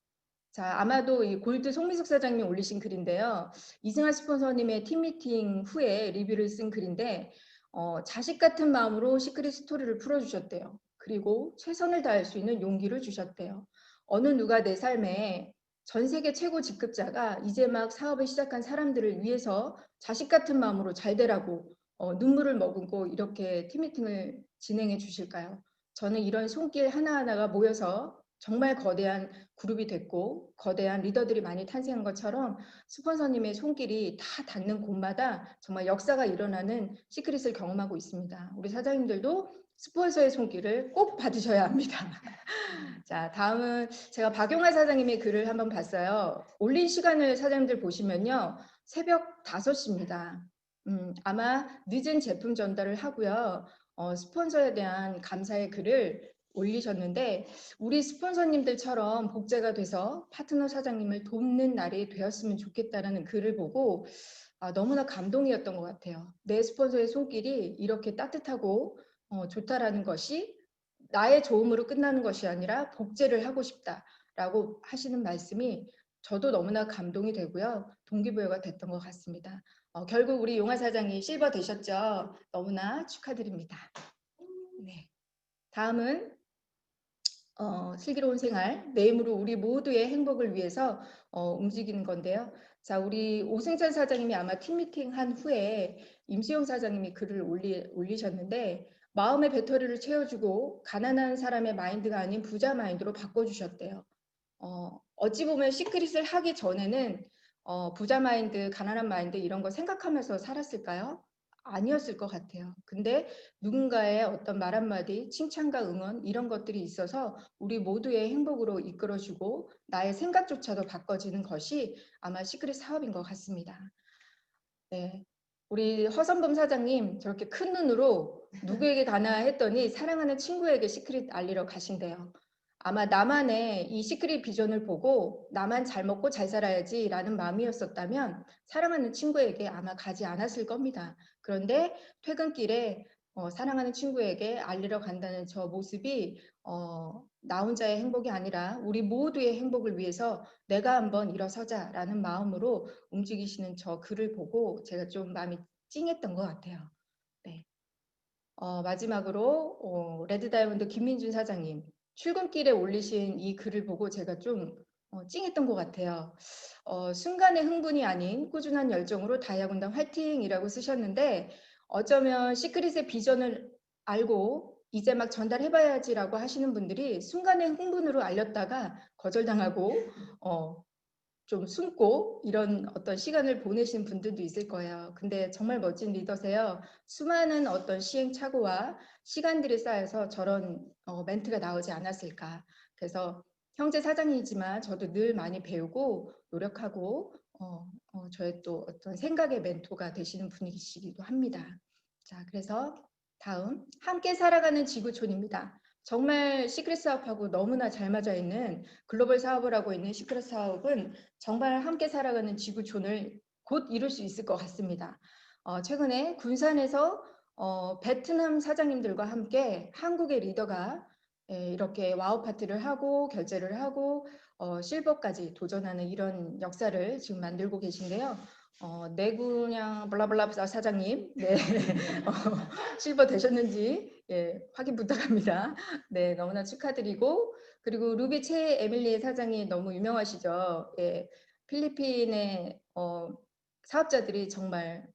자, 아마도 이 골드 송미숙 사장님이 올리신 글인데요. 이승환 스폰서님의 팀미팅 후에 리뷰를 쓴 글인데 자식 같은 마음으로 시크릿 스토리를 풀어주셨대요. 그리고 최선을 다할 수 있는 용기를 주셨대요. 어느 누가 내 삶에 전 세계 최고 직급자가 이제 막 사업을 시작한 사람들을 위해서 자식 같은 마음으로 잘 되라고 눈물을 머금고 이렇게 팀미팅을 진행해 주실까요? 저는 이런 손길 하나하나가 모여서 정말 거대한 그룹이 됐고 거대한 리더들이 많이 탄생한 것처럼 스폰서님의 손길이 다 닿는 곳마다 정말 역사가 일어나는 시크릿을 경험하고 있습니다. 우리 사장님들도 스폰서의 손길을 꼭 받으셔야 합니다. 자, 다음은 제가 박용화 사장님의 글을 한번 봤어요. 올린 시간을 사장님들 보시면요. 새벽 5시입니다. 아마 늦은 제품 전달을 하고요. 스폰서에 대한 감사의 글을 올리셨는데 우리 스폰서님들처럼 복제가 돼서 파트너 사장님을 돕는 날이 되었으면 좋겠다라는 글을 보고 너무나 감동이었던 것 같아요. 내 스폰서의 손길이 이렇게 따뜻하고 좋다라는 것이 나의 좋음으로 끝나는 것이 아니라 복제를 하고 싶다라고 하시는 말씀이 저도 너무나 감동이 되고요. 동기부여가 됐던 것 같습니다. 결국 우리 용화 사장이 실버 되셨죠? 너무나 축하드립니다. 네. 다음은 슬기로운 생활, 내 힘으로 우리 모두의 행복을 위해서 움직이는 건데요. 자, 우리 오승찬 사장님이 아마 팀미팅 한 후에 임수영 사장님이 글을 올리셨는데 마음의 배터리를 채워주고 가난한 사람의 마인드가 아닌 부자 마인드로 바꿔주셨대요. 어찌 보면 시크릿을 하기 전에는 부자 마인드, 가난한 마인드 이런 거 생각하면서 살았을까요? 아니었을 것 같아요. 근데 누군가의 어떤 말 한마디, 칭찬과 응원 이런 것들이 있어서 우리 모두의 행복으로 이끌어주고 나의 생각조차도 바꿔지는 것이 아마 시크릿 사업인 것 같습니다. 네. 우리 허선범 사장님 저렇게 큰 눈으로 누구에게 가나 했더니 사랑하는 친구에게 시크릿 알리러 가신대요. 아마 나만의 이 시크릿 비전을 보고 나만 잘 먹고 잘 살아야지라는 마음이었었다면 사랑하는 친구에게 아마 가지 않았을 겁니다. 그런데 퇴근길에 사랑하는 친구에게 알리러 간다는 저 모습이 나 혼자의 행복이 아니라 우리 모두의 행복을 위해서 내가 한번 일어서자라는 마음으로 움직이시는 저 글을 보고 제가 좀 마음이 찡했던 것 같아요. 네. 마지막으로 레드 다이아몬드 김민준 사장님 출근길에 올리신 이 글을 보고 제가 좀 찡했던 것 같아요. 순간의 흥분이 아닌 꾸준한 열정으로 다이아 군단 화이팅이라고 쓰셨는데 어쩌면 시크릿의 비전을 알고 이제 막 전달해봐야지라고 하시는 분들이 순간의 흥분으로 알렸다가 거절당하고 좀 숨고 이런 어떤 시간을 보내신 분들도 있을 거예요. 근데 정말 멋진 리더세요. 수많은 어떤 시행착오와 시간들이 쌓여서 저런 멘트가 나오지 않았을까. 그래서 형제 사장이지만 저도 늘 많이 배우고 노력하고 저의 또 어떤 생각의 멘토가 되시는 분이시기도 합니다. 자, 그래서 다음 함께 살아가는 지구촌입니다. 정말 시크릿 사업하고 너무나 잘 맞아 있는 글로벌 사업을 하고 있는 시크릿 사업은 정말 함께 살아가는 지구촌을 곧 이룰 수 있을 것 같습니다. 최근에 군산에서 베트남 사장님들과 함께 한국의 리더가 이렇게 와우 파티를 하고 결제를 하고 실버까지 도전하는 이런 역사를 지금 만들고 계신데요. 내군양 블라블라 사장님, 네, 실버 되셨는지 확인 부탁합니다. 네, 너무나 축하드리고 그리고 루비 최 에밀리 사장이 너무 유명하시죠. 예, 필리핀의 사업자들이 정말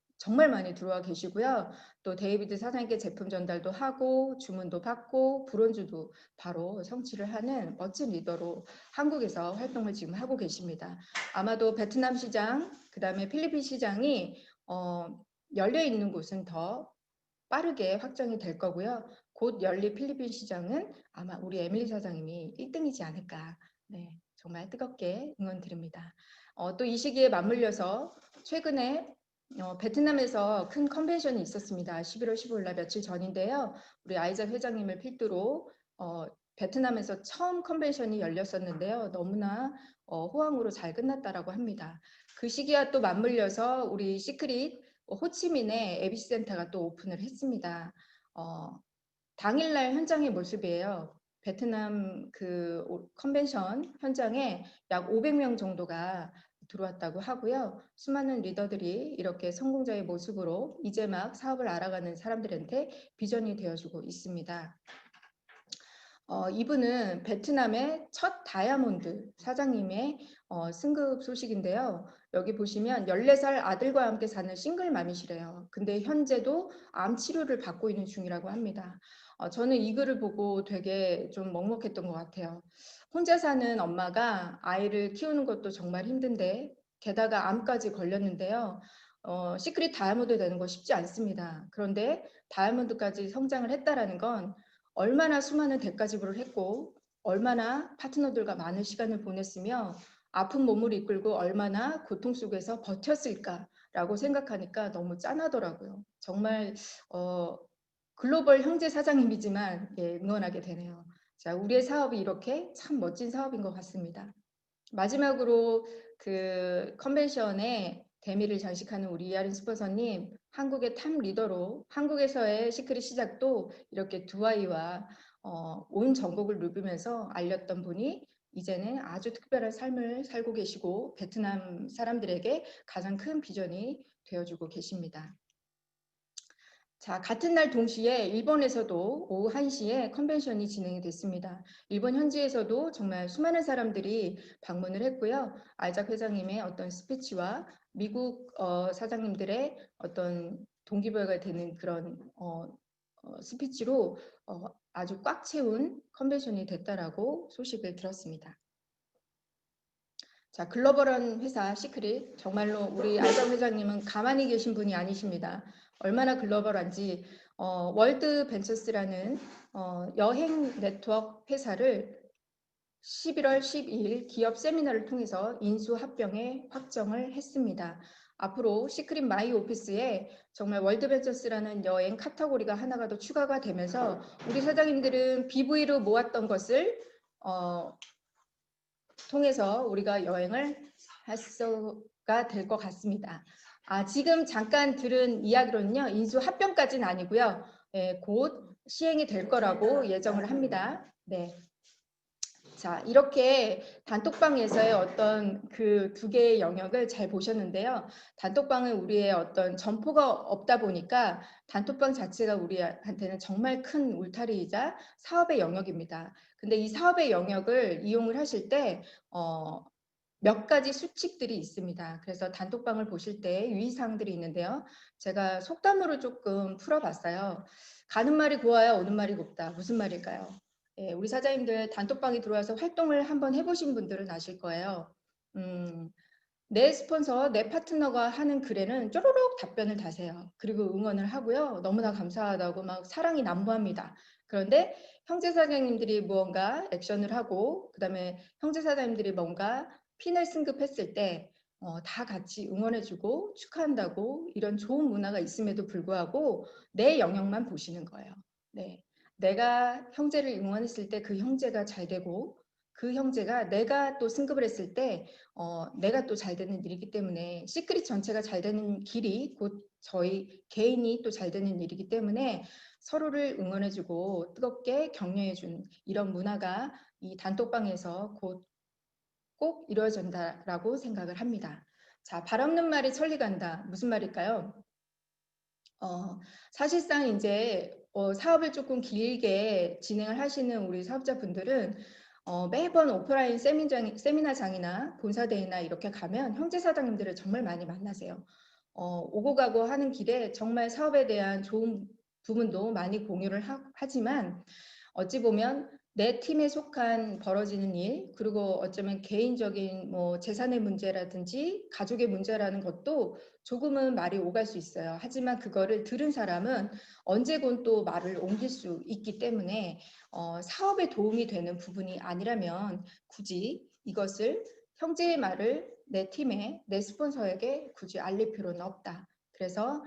많이 들어와 계시고요. 또 데이비드 사장님께 제품 전달도 하고 주문도 받고 브론즈도 바로 성취를 하는 멋진 리더로 한국에서 활동을 지금 하고 계십니다. 아마도 베트남 시장, 그다음에 필리핀 시장이 열려 있는 곳은 더 빠르게 확정이 될 거고요. 곧 열릴 필리핀 시장은 아마 우리 에밀리 사장님이 1등이지 않을까. 네, 정말 뜨겁게 응원드립니다. 또 이 시기에 맞물려서 최근에 베트남에서 큰 컨벤션이 있었습니다. 11월 15일 날 며칠 전인데요. 우리 아이작 회장님을 필두로 베트남에서 처음 컨벤션이 열렸었는데요. 너무나 호황으로 잘 끝났다라고 합니다. 그 시기와 또 맞물려서 우리 시크릿 호치민에 에비시 센터가 또 오픈을 했습니다. 당일날 현장의 모습이에요. 베트남 그 컨벤션 현장에 약 500명 정도가 들어왔다고 하고요. 수많은 리더들이 이렇게 성공자의 모습으로 이제 막 사업을 알아가는 사람들한테 비전이 되어주고 있습니다. 이분은 베트남의 첫 다이아몬드 사장님의 승급 소식인데요. 여기 보시면 14살 아들과 함께 사는 싱글맘이시래요. 근데 현재도 암 치료를 받고 있는 중이라고 합니다. 저는 이 글을 보고 되게 좀 먹먹했던 것 같아요. 혼자 사는 엄마가 아이를 키우는 것도 정말 힘든데 게다가 암까지 걸렸는데요. 시크릿 다이아몬드 되는 거 쉽지 않습니다. 그런데 다이아몬드까지 성장을 했다라는 건 얼마나 수많은 대가 지불을 했고 얼마나 파트너들과 많은 시간을 보냈으며 아픈 몸을 이끌고 얼마나 고통 속에서 버텼을까라고 생각하니까 너무 짠하더라고요. 정말 글로벌 형제 사장님이지만 예, 응원하게 되네요. 자, 우리의 사업이 이렇게 참 멋진 사업인 것 같습니다. 마지막으로 그 컨벤션에 대미를 장식하는 우리 이하린 스폰서님, 한국의 탑 리더로 한국에서의 시크릿 시작도 이렇게 두 아이와 온 전국을 누비면서 알렸던 분이 이제는 아주 특별한 삶을 살고 계시고 베트남 사람들에게 가장 큰 비전이 되어주고 계십니다. 자, 같은 날 동시에 일본에서도 오후 1시에 컨벤션이 진행이 됐습니다. 일본 현지에서도 정말 수많은 사람들이 방문을 했고요. 아이작 회장님의 어떤 스피치와 미국 사장님들의 어떤 동기부여가 되는 그런 스피치로 아주 꽉 채운 컨벤션이 됐다라고 소식을 들었습니다. 자, 글로벌한 회사 시크릿, 정말로 우리 아이작 회장님은 가만히 계신 분이 아니십니다. 얼마나 글로벌한지 월드 벤처스라는 여행 네트워크 회사를 11월 12일 기업 세미나를 통해서 인수 합병에 확정을 했습니다. 앞으로 시크릿 마이 오피스에 정말 월드 벤처스라는 여행 카테고리가 하나가 더 추가가 되면서 우리 사장님들은 BV로 모았던 것을 통해서 우리가 여행을 할 수가 될 것 같습니다. 지금 잠깐 들은 이야기로는요, 인수 합병까지는 아니고요, 곧 시행이 될 거라고 예정을 합니다. 네. 자, 이렇게 단톡방에서의 어떤 그 두 개의 영역을 잘 보셨는데요. 단톡방은 우리의 어떤 점포가 없다 보니까 단톡방 자체가 우리한테는 정말 큰 울타리이자 사업의 영역입니다. 근데 이 사업의 영역을 이용을 하실 때 몇 가지 수칙들이 있습니다. 그래서 단톡방을 보실 때 유의사항들이 있는데요. 제가 속담으로 조금 풀어봤어요. 가는 말이 고와야 오는 말이 곱다. 무슨 말일까요? 예, 우리 사장님들 단톡방에 들어와서 활동을 한번 해보신 분들은 아실 거예요. 내 스폰서, 내 파트너가 하는 글에는 쪼로록 답변을 다세요. 그리고 응원을 하고요. 너무나 감사하다고 막 사랑이 난무합니다. 그런데 형제 사장님들이 무언가 액션을 하고 그다음에 형제 사장님들이 뭔가 핀을 승급했을 때 다 같이 응원해주고 축하한다고 이런 좋은 문화가 있음에도 불구하고 내 영역만 보시는 거예요. 네. 내가 형제를 응원했을 때 그 형제가 잘 되고 그 형제가 내가 또 승급을 했을 때 내가 또 잘 되는 일이기 때문에 시크릿 전체가 잘 되는 길이 곧 저희 개인이 또 잘 되는 일이기 때문에 서로를 응원해주고 뜨겁게 격려해준 이런 문화가 이 단톡방에서 곧 꼭 이루어진다라고 생각을 합니다. 자, 발 없는 말이 천리 간다. 무슨 말일까요? 사실상 이제 사업을 조금 길게 진행을 하시는 우리 사업자분들은 매번 오프라인 세미나장이나 본사대회나 이렇게 가면 형제 사장님들을 정말 많이 만나세요. 오고 가고 하는 길에 정말 사업에 대한 좋은 부분도 많이 공유를 하지만 어찌 보면 내 팀에 속한 벌어지는 일, 그리고 어쩌면 개인적인 뭐 재산의 문제라든지 가족의 문제라는 것도 조금은 말이 오갈 수 있어요. 하지만 그거를 들은 사람은 언제건 또 말을 옮길 수 있기 때문에 사업에 도움이 되는 부분이 아니라면 굳이 이것을 형제의 말을 내 팀에, 내 스폰서에게 굳이 알릴 필요는 없다. 그래서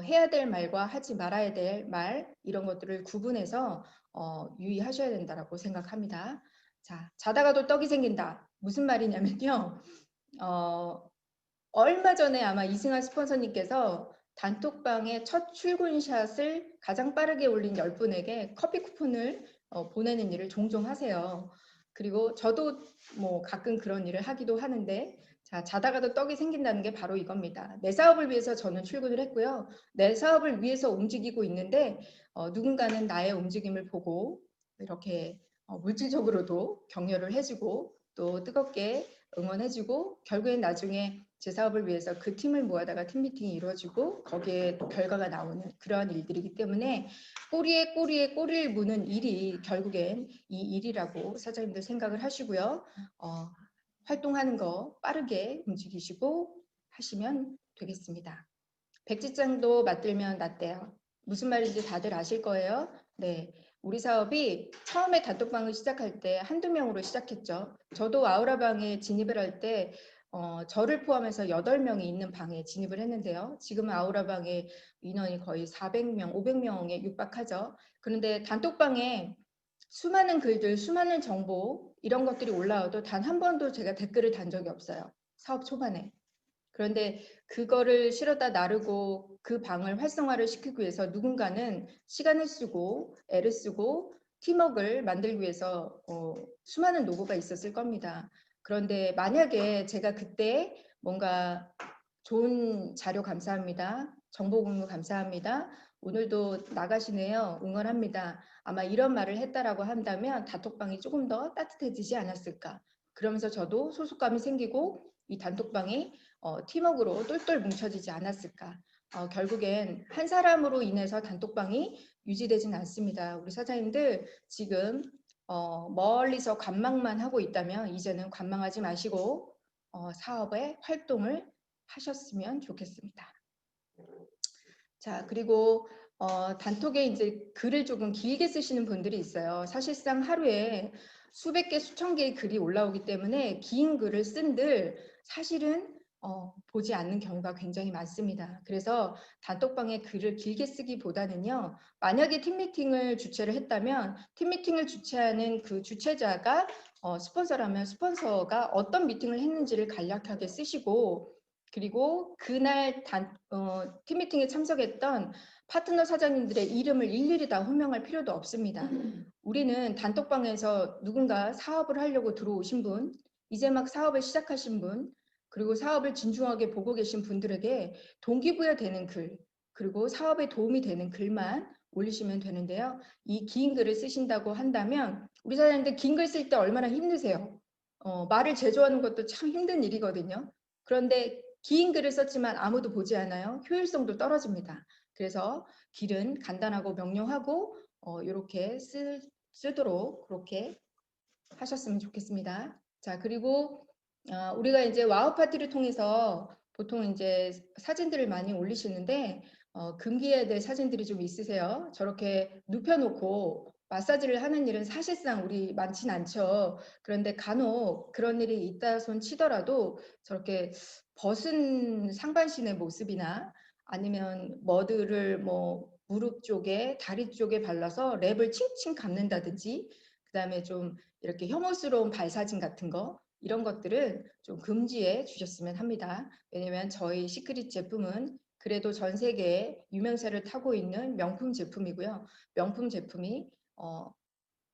해야 될 말과 하지 말아야 될 말 이런 것들을 구분해서 유의하셔야 된다고 생각합니다. 자, 자다가도 떡이 생긴다. 무슨 말이냐면요. 얼마 전에 아마 이승환 스폰서님께서 단톡방에 첫 출근샷을 가장 빠르게 올린 10분에게 커피 쿠폰을 보내는 일을 종종 하세요. 그리고 저도 뭐 가끔 그런 일을 하기도 하는데 자, 자다가도 떡이 생긴다는 게 바로 이겁니다. 내 사업을 위해서 저는 출근을 했고요. 내 사업을 위해서 움직이고 있는데 누군가는 나의 움직임을 보고 이렇게 물질적으로도 격려를 해주고 또 뜨겁게 응원해주고 결국엔 나중에 제 사업을 위해서 그 팀을 모아다가 팀 미팅이 이루어지고 거기에 또 결과가 나오는 그러한 일들이기 때문에 꼬리에 꼬리에 꼬리를 무는 일이 결국엔 이 일이라고 사장님들 생각을 하시고요. 활동하는 거 빠르게 움직이시고 하시면 되겠습니다. 백지장도 맞들면 낫대요. 무슨 말인지 다들 아실 거예요. 네, 우리 사업이 처음에 단톡방을 시작할 때 한두 명으로 시작했죠. 저도 아우라방에 진입을 할 때 저를 포함해서 8명이 있는 방에 진입을 했는데요. 지금은 아우라방의 인원이 거의 400명, 500명에 육박하죠. 그런데 단톡방에 수많은 글들, 수많은 정보 이런 것들이 올라와도 단 한 번도 제가 댓글을 단 적이 없어요. 사업 초반에. 그런데 그거를 실어다 나르고 그 방을 활성화를 시키기 위해서 누군가는 시간을 쓰고 애를 쓰고 팀워크를 만들기 위해서 수많은 노고가 있었을 겁니다. 그런데 만약에 제가 그때 뭔가 좋은 자료 감사합니다. 정보 공유 감사합니다. 오늘도 나가시네요. 응원합니다. 아마 이런 말을 했다라고 한다면 단톡방이 조금 더 따뜻해지지 않았을까. 그러면서 저도 소속감이 생기고 이 단톡방이 팀워크로 똘똘 뭉쳐지지 않았을까. 결국엔 한 사람으로 인해서 단톡방이 유지되진 않습니다. 우리 사장님들 지금 멀리서 관망만 하고 있다면 이제는 관망하지 마시고 사업의 활동을 하셨으면 좋겠습니다. 자, 그리고 단톡에 이제 글을 조금 길게 쓰시는 분들이 있어요. 사실상 하루에 수백 개, 수천 개의 글이 올라오기 때문에 긴 글을 쓴들 사실은 보지 않는 경우가 굉장히 많습니다. 그래서 단톡방에 글을 길게 쓰기보다는요. 만약에 팀미팅을 주최를 했다면 팀미팅을 주최하는 그 주최자가 스폰서라면 스폰서가 어떤 미팅을 했는지를 간략하게 쓰시고 그리고 그날 팀미팅에 참석했던 파트너 사장님들의 이름을 일일이 다 호명할 필요도 없습니다. 우리는 단톡방에서 누군가 사업을 하려고 들어오신 분, 이제 막 사업을 시작하신 분, 그리고 사업을 진중하게 보고 계신 분들에게 동기부여되는 글, 그리고 사업에 도움이 되는 글만 올리시면 되는데요. 이 긴 글을 쓰신다고 한다면 우리 사장님들 긴 글 쓸 때 얼마나 힘드세요? 말을 제조하는 것도 참 힘든 일이거든요. 그런데 긴 글을 썼지만 아무도 보지 않아요. 효율성도 떨어집니다. 그래서 길은 간단하고 명료하고 이렇게 쓰도록 그렇게 하셨으면 좋겠습니다. 자, 그리고 우리가 이제 와우 파티를 통해서 보통 이제 사진들을 많이 올리시는데 금기해야 될 사진들이 좀 있으세요. 저렇게 눕혀놓고 마사지를 하는 일은 사실상 우리 많진 않죠. 그런데 간혹 그런 일이 있다 손 치더라도 저렇게 벗은 상반신의 모습이나 아니면 머드를 뭐 무릎 쪽에 다리 쪽에 발라서 랩을 칭칭 감는다든지 그다음에 좀 이렇게 혐오스러운 발사진 같은 거 이런 것들은 좀 금지해 주셨으면 합니다. 왜냐하면 저희 시크릿 제품은 그래도 전 세계에 유명세를 타고 있는 명품 제품이고요. 명품 제품이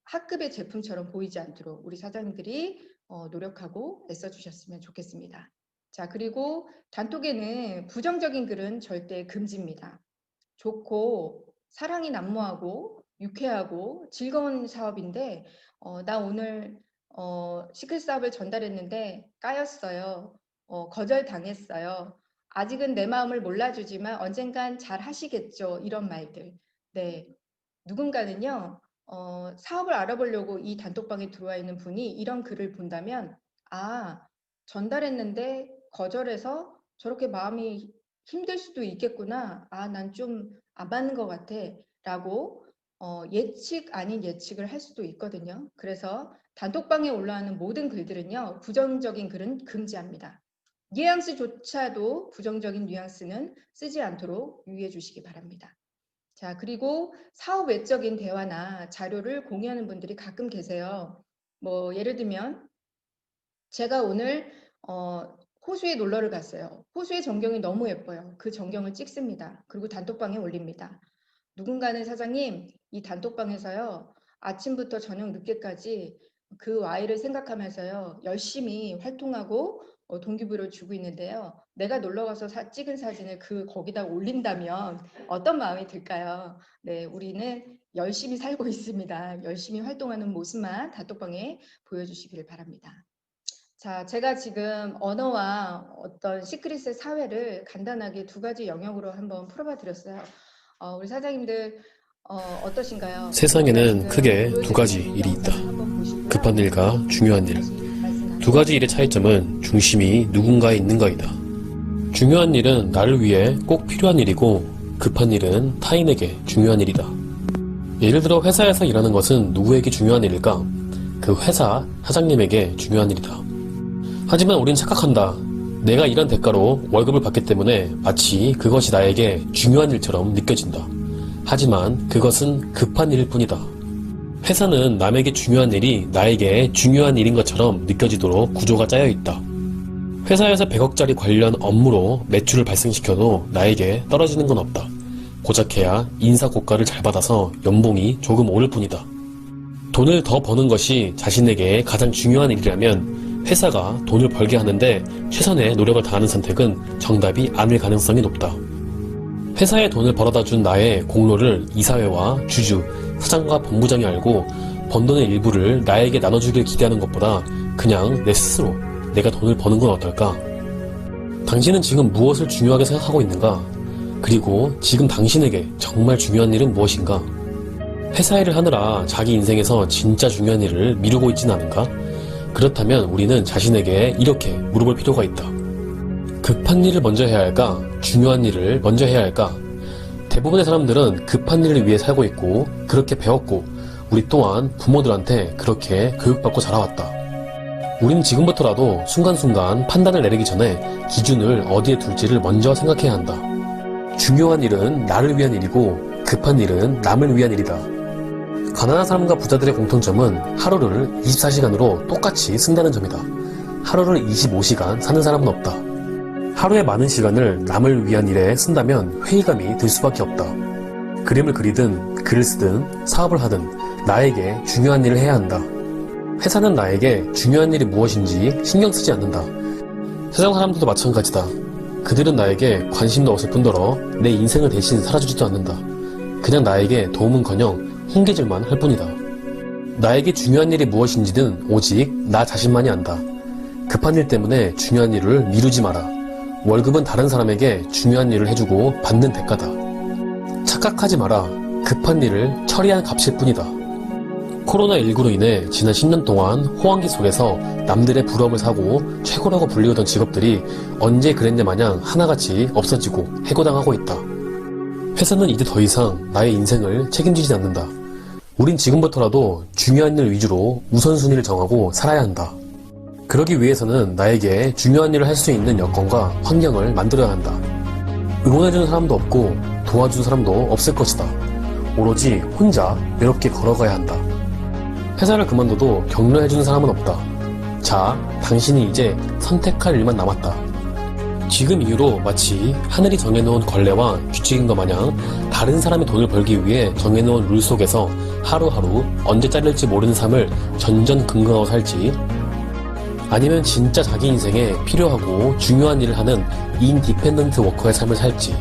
학급의 제품처럼 보이지 않도록 우리 사장님들이 노력하고 애써주셨으면 좋겠습니다. 자, 그리고 단톡에는 부정적인 글은 절대 금지입니다. 좋고 사랑이 난무하고 유쾌하고 즐거운 사업인데 나 오늘 시클 사업을 전달했는데 까였어요. 거절당했어요. 아직은 내 마음을 몰라주지만 언젠간 잘 하시겠죠. 이런 말들. 네, 누군가는요. 사업을 알아보려고 이 단톡방에 들어와 있는 분이 이런 글을 본다면 전달했는데 거절해서 저렇게 마음이 힘들 수도 있겠구나. 난 좀 안 맞는 것 같아. 라고 예측 아닌 예측을 할 수도 있거든요. 그래서 단톡방에 올라오는 모든 글들은요. 부정적인 글은 금지합니다. 뉘앙스조차도 부정적인 뉘앙스는 쓰지 않도록 유의해 주시기 바랍니다. 자, 그리고 사업 외적인 대화나 자료를 공유하는 분들이 가끔 계세요. 뭐 예를 들면 제가 오늘 호수에 놀러를 갔어요. 호수의 전경이 너무 예뻐요. 그 전경을 찍습니다. 그리고 단톡방에 올립니다. 누군가는 사장님, 이 단톡방에서요. 아침부터 저녁 늦게까지 그 Y를 생각하면서요. 열심히 활동하고 동기부여를 주고 있는데요. 내가 놀러 가서 찍은 사진을 거기다 올린다면 어떤 마음이 들까요? 네, 우리는 열심히 살고 있습니다. 열심히 활동하는 모습만 단톡방에 보여주시기를 바랍니다. 자, 제가 지금 언어와 어떤 시크릿의 사회를 간단하게 두 가지 영역으로 한번 풀어봐 드렸어요. 우리 사장님들 어떠신가요? 세상에는 크게 두 가지 일이 있다. 급한 일과 중요한 일. 두 가지 일의 차이점은 중심이 누군가에 있는 거이다. 중요한 일은 나를 위해 꼭 필요한 일이고 급한 일은 타인에게 중요한 일이다. 예를 들어 회사에서 일하는 것은 누구에게 중요한 일일까? 그 회사 사장님에게 중요한 일이다. 하지만 우린 착각한다. 내가 일한 대가로 월급을 받기 때문에 마치 그것이 나에게 중요한 일처럼 느껴진다. 하지만 그것은 급한 일일 뿐이다. 회사는 남에게 중요한 일이 나에게 중요한 일인 것처럼 느껴지도록 구조가 짜여 있다. 회사에서 100억짜리 관련 업무로 매출을 발생시켜도 나에게 떨어지는 건 없다. 고작해야 인사 고가를 잘 받아서 연봉이 조금 오를 뿐이다. 돈을 더 버는 것이 자신에게 가장 중요한 일이라면 회사가 돈을 벌게 하는데 최선의 노력을 다하는 선택은 정답이 아닐 가능성이 높다. 회사에 돈을 벌어다 준 나의 공로를 이사회와 주주, 사장과 본부장이 알고 번 돈의 일부를 나에게 나눠주길 기대하는 것보다 그냥 내 스스로 내가 돈을 버는 건 어떨까? 당신은 지금 무엇을 중요하게 생각하고 있는가? 그리고 지금 당신에게 정말 중요한 일은 무엇인가? 회사 일을 하느라 자기 인생에서 진짜 중요한 일을 미루고 있진 않은가? 그렇다면 우리는 자신에게 이렇게 물어볼 필요가 있다. 급한 일을 먼저 해야 할까? 중요한 일을 먼저 해야 할까? 대부분의 사람들은 급한 일을 위해 살고 있고 그렇게 배웠고 우리 또한 부모들한테 그렇게 교육받고 자라왔다. 우린 지금부터라도 순간순간 판단을 내리기 전에 기준을 어디에 둘지를 먼저 생각해야 한다. 중요한 일은 나를 위한 일이고 급한 일은 남을 위한 일이다. 가난한 사람과 부자들의 공통점은 하루를 24시간으로 똑같이 쓴다는 점이다. 하루를 25시간 사는 사람은 없다. 하루의 많은 시간을 남을 위한 일에 쓴다면 회의감이 들 수밖에 없다. 그림을 그리든 글을 쓰든 사업을 하든 나에게 중요한 일을 해야 한다. 회사는 나에게 중요한 일이 무엇인지 신경 쓰지 않는다. 세상 사람들도 마찬가지다. 그들은 나에게 관심도 없을 뿐더러 내 인생을 대신 살아주지도 않는다. 그냥 나에게 도움은커녕 훈계질만 할 뿐이다. 나에게 중요한 일이 무엇인지는 오직 나 자신만이 안다. 급한 일 때문에 중요한 일을 미루지 마라. 월급은 다른 사람에게 중요한 일을 해주고 받는 대가다. 착각하지 마라. 급한 일을 처리한 값일 뿐이다. 코로나19로 인해 지난 10년 동안 호황기 속에서 남들의 부러움을 사고 최고라고 불리우던 직업들이 언제 그랬냐 마냥 하나같이 없어지고 해고당하고 있다. 회사는 이제 더 이상 나의 인생을 책임지지 않는다. 우린 지금부터라도 중요한 일 위주로 우선순위를 정하고 살아야 한다. 그러기 위해서는 나에게 중요한 일을 할 수 있는 여건과 환경을 만들어야 한다. 응원해주는 사람도 없고 도와주는 사람도 없을 것이다. 오로지 혼자 외롭게 걸어가야 한다. 회사를 그만둬도 격려해주는 사람은 없다. 자, 당신이 이제 선택할 일만 남았다. 지금 이후로 마치 하늘이 정해놓은 권례와 규칙인 것 마냥 다른 사람의 돈을 벌기 위해 정해놓은 룰 속에서 하루하루 언제 잘릴지 모르는 삶을 전전긍긍하고 살지, 아니면 진짜 자기 인생에 필요하고 중요한 일을 하는 인디펜던트 워커의 삶을 살지.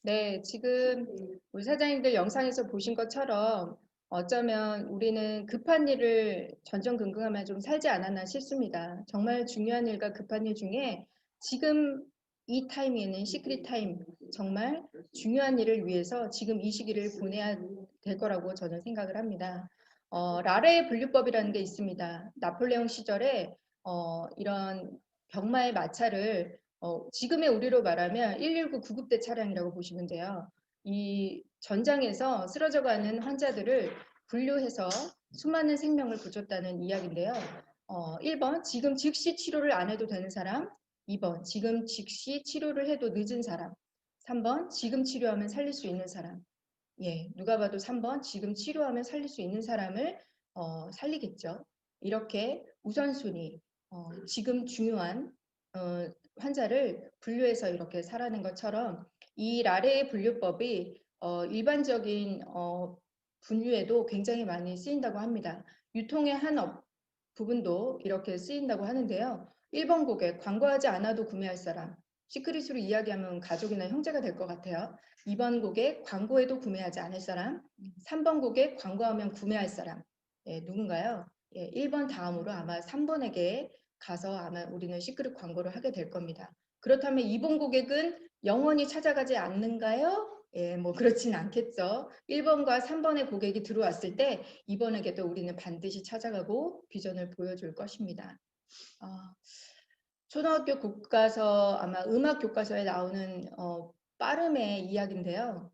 네, 지금 우리 사장님들 영상에서 보신 것처럼 어쩌면 우리는 급한 일을 전전긍긍하며 좀 살지 않았나 싶습니다. 정말 중요한 일과 급한 일 중에 지금 이 타임에는 시크릿 타임, 정말 중요한 일을 위해서 지금 이 시기를 보내야 될 거라고 저는 생각을 합니다. 라레의 분류법이라는 게 있습니다. 나폴레옹 시절에 이런 병마의 마차를 지금의 우리로 말하면 119 구급대 차량이라고 보시면 돼요. 이 전장에서 쓰러져가는 환자들을 분류해서 수많은 생명을 구줬다는 이야기인데요. 1번, 지금 즉시 치료를 안 해도 되는 사람. 2번, 지금 즉시 치료를 해도 늦은 사람. 3번, 지금 치료하면 살릴 수 있는 사람. 예, 누가 봐도 3번, 지금 치료하면 살릴 수 있는 사람을 살리겠죠. 이렇게 우선순위, 지금 중요한 환자를 분류해서 이렇게 살아는 것처럼 이 라레의 분류법이 일반적인 분류에도 굉장히 많이 쓰인다고 합니다. 유통의 한 부분도 이렇게 쓰인다고 하는데요. 1번 고객, 광고하지 않아도 구매할 사람. 시크릿으로 이야기하면 가족이나 형제가 될 것 같아요. 2번 고객, 광고해도 구매하지 않을 사람. 3번 고객, 광고하면 구매할 사람. 예, 누군가요? 예, 1번 다음으로 아마 3번에게 가서 아마 우리는 시크릿 광고를 하게 될 겁니다. 그렇다면 2번 고객은 영원히 찾아가지 않는가요? 예, 뭐 그렇진 않겠죠. 1번과 3번의 고객이 들어왔을 때 2번에게도 우리는 반드시 찾아가고 비전을 보여줄 것입니다. 초등학교 교과서 아마 음악 교과서에 나오는 빠름의 이야기인데요.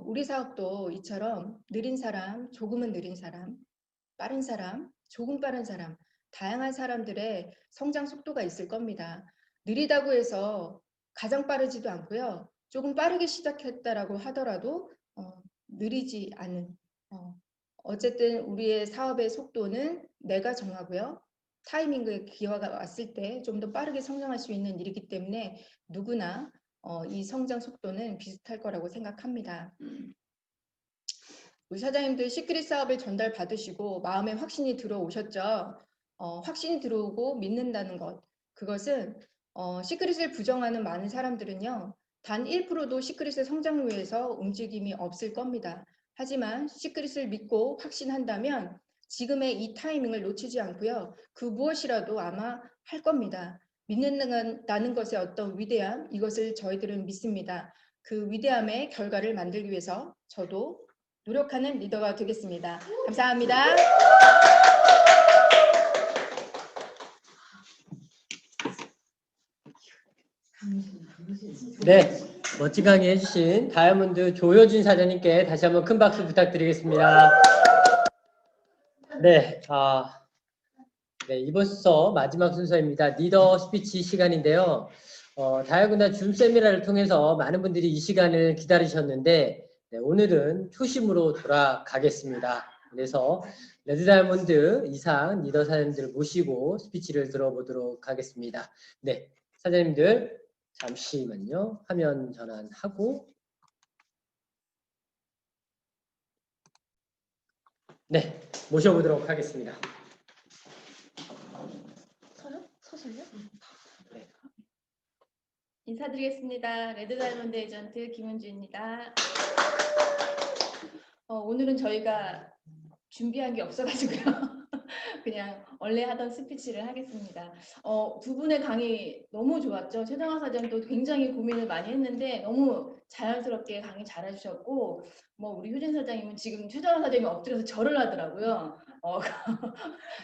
우리 사업도 이처럼 느린 사람, 조금은 느린 사람, 빠른 사람, 조금 빠른 사람, 다양한 사람들의 성장 속도가 있을 겁니다. 느리다고 해서 가장 빠르지도 않고요. 조금 빠르게 시작했다라고 하더라도 느리지 않은 어쨌든 우리의 사업의 속도는 내가 정하고요. 타이밍의 기회가 왔을 때 좀 더 빠르게 성장할 수 있는 일이기 때문에 누구나 이 성장 속도는 비슷할 거라고 생각합니다. 우리 사장님들 시크릿 사업을 전달 받으시고 마음에 확신이 들어오셨죠? 확신이 들어오고 믿는다는 것. 그것은 시크릿을 부정하는 많은 사람들은요. 단 1%도 시크릿의 성장을 위해서 움직임이 없을 겁니다. 하지만 시크릿을 믿고 확신한다면 지금의 이 타이밍을 놓치지 않고요. 그 무엇이라도 아마 할 겁니다. 믿는다는 것의 어떤 위대함, 이것을 저희들은 믿습니다. 그 위대함의 결과를 만들기 위해서 저도 노력하는 리더가 되겠습니다. 감사합니다. 네, 멋진 강의 해주신 다이아몬드 조효준 사장님께 다시 한번 큰 박수 부탁드리겠습니다. 네, 네, 이번 순서 마지막 순서입니다. 리더 스피치 시간인데요. 다이아군단 줌 세미나를 통해서 많은 분들이 이 시간을 기다리셨는데 네, 오늘은 초심으로 돌아가겠습니다. 그래서 레드 다이아몬드 이상 리더 사장님들을 모시고 스피치를 들어보도록 하겠습니다. 네, 사장님들 잠시만요. 화면 전환하고 네, 모셔보도록 하겠습니다. 서실요? 네. 인사드리겠습니다. 레드 다이아몬드 에이전트 김은주입니다. 오늘은 저희가 준비한 게 없어가지고요. 그냥 원래 하던 스피치를 하겠습니다. 두 분의 강의 너무 좋았죠. 최정화 사장도 굉장히 고민을 많이 했는데 너무 자연스럽게 강의 잘해주셨고 뭐 우리 효진 사장님은 지금 최정화 사장님이 엎드려서 절을 하더라고요.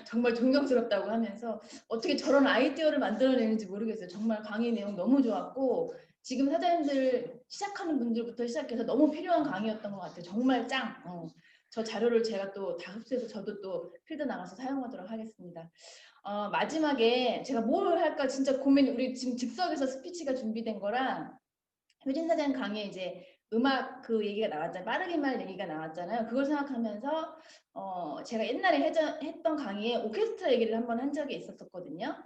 정말 존경스럽다고 하면서 어떻게 저런 아이디어를 만들어내는지 모르겠어요. 정말 강의 내용 너무 좋았고 지금 사장님들 시작하는 분들부터 시작해서 너무 필요한 강의였던 것 같아요. 정말 짱! 저 자료를 제가 또 다 흡수해서 저도 또 필드 나가서 사용하도록 하겠습니다. 마지막에 제가 뭘 할까 진짜 고민, 우리 지금 즉석에서 스피치가 준비된 거랑 효진 사장님 강의에 이제 음악 그 얘기가 나왔잖아요. 빠르게 말 얘기가 나왔잖아요. 그걸 생각하면서 제가 옛날에 했던 강의에 오케스트라 얘기를 한번 한 적이 있었거든요.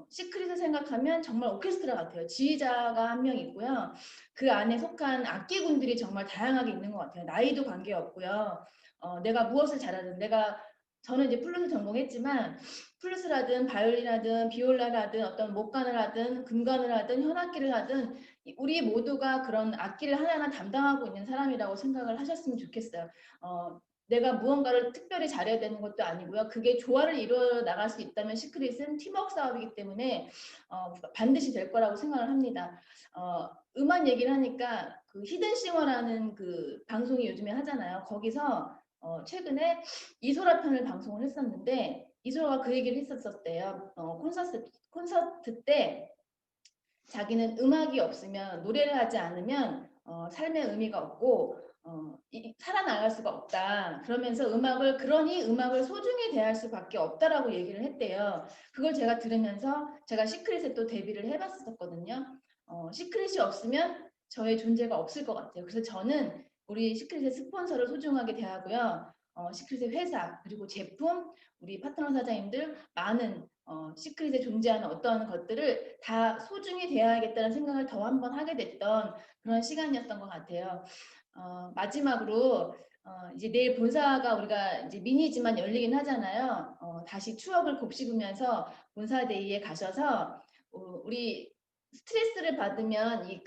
시크릿을 생각하면 정말 오케스트라 같아요. 지휘자가 한 명 있고요. 그 안에 속한 악기군들이 정말 다양하게 있는 것 같아요. 나이도 관계없고요. 내가 무엇을 잘하든 저는 이제 플룻을 전공했지만 플룻을 바이올린하든 비올라를 어떤 목관을 하든 금관을 하든 현악기를 하든 우리 모두가 그런 악기를 하나하나 담당하고 있는 사람이라고 생각을 하셨으면 좋겠어요. 내가 무언가를 특별히 잘해야 되는 것도 아니고요. 그게 조화를 이루어 나갈 수 있다면 시크릿은 팀워크 사업이기 때문에 반드시 될 거라고 생각을 합니다. 음악 얘기를 하니까 그 히든싱어라는 그 방송이 요즘에 하잖아요. 거기서 최근에 이소라 편을 방송을 했었는데 이소라가 그 얘기를 했었대요. 콘서트 때 자기는 음악이 없으면 노래를 하지 않으면 삶의 의미가 없고 살아나갈 수가 없다. 그러면서 그러니 음악을 소중히 대할 수밖에 없다라고 얘기를 했대요. 그걸 제가 들으면서 제가 시크릿에 또 데뷔를 해봤었거든요. 시크릿이 없으면 저의 존재가 없을 것 같아요. 그래서 저는 우리 시크릿의 스폰서를 소중하게 대하고요. 시크릿의 회사 그리고 제품, 우리 파트너 사장님들 많은 시크릿에 존재하는 어떤 것들을 다 소중히 대해야겠다는 생각을 더 한 번 하게 됐던 그런 시간이었던 것 같아요. 마지막으로 이제 내일 본사가 우리가 이제 미니지만 열리긴 하잖아요. 다시 추억을 곱씹으면서 본사데이에 가셔서 우리 스트레스를 받으면 이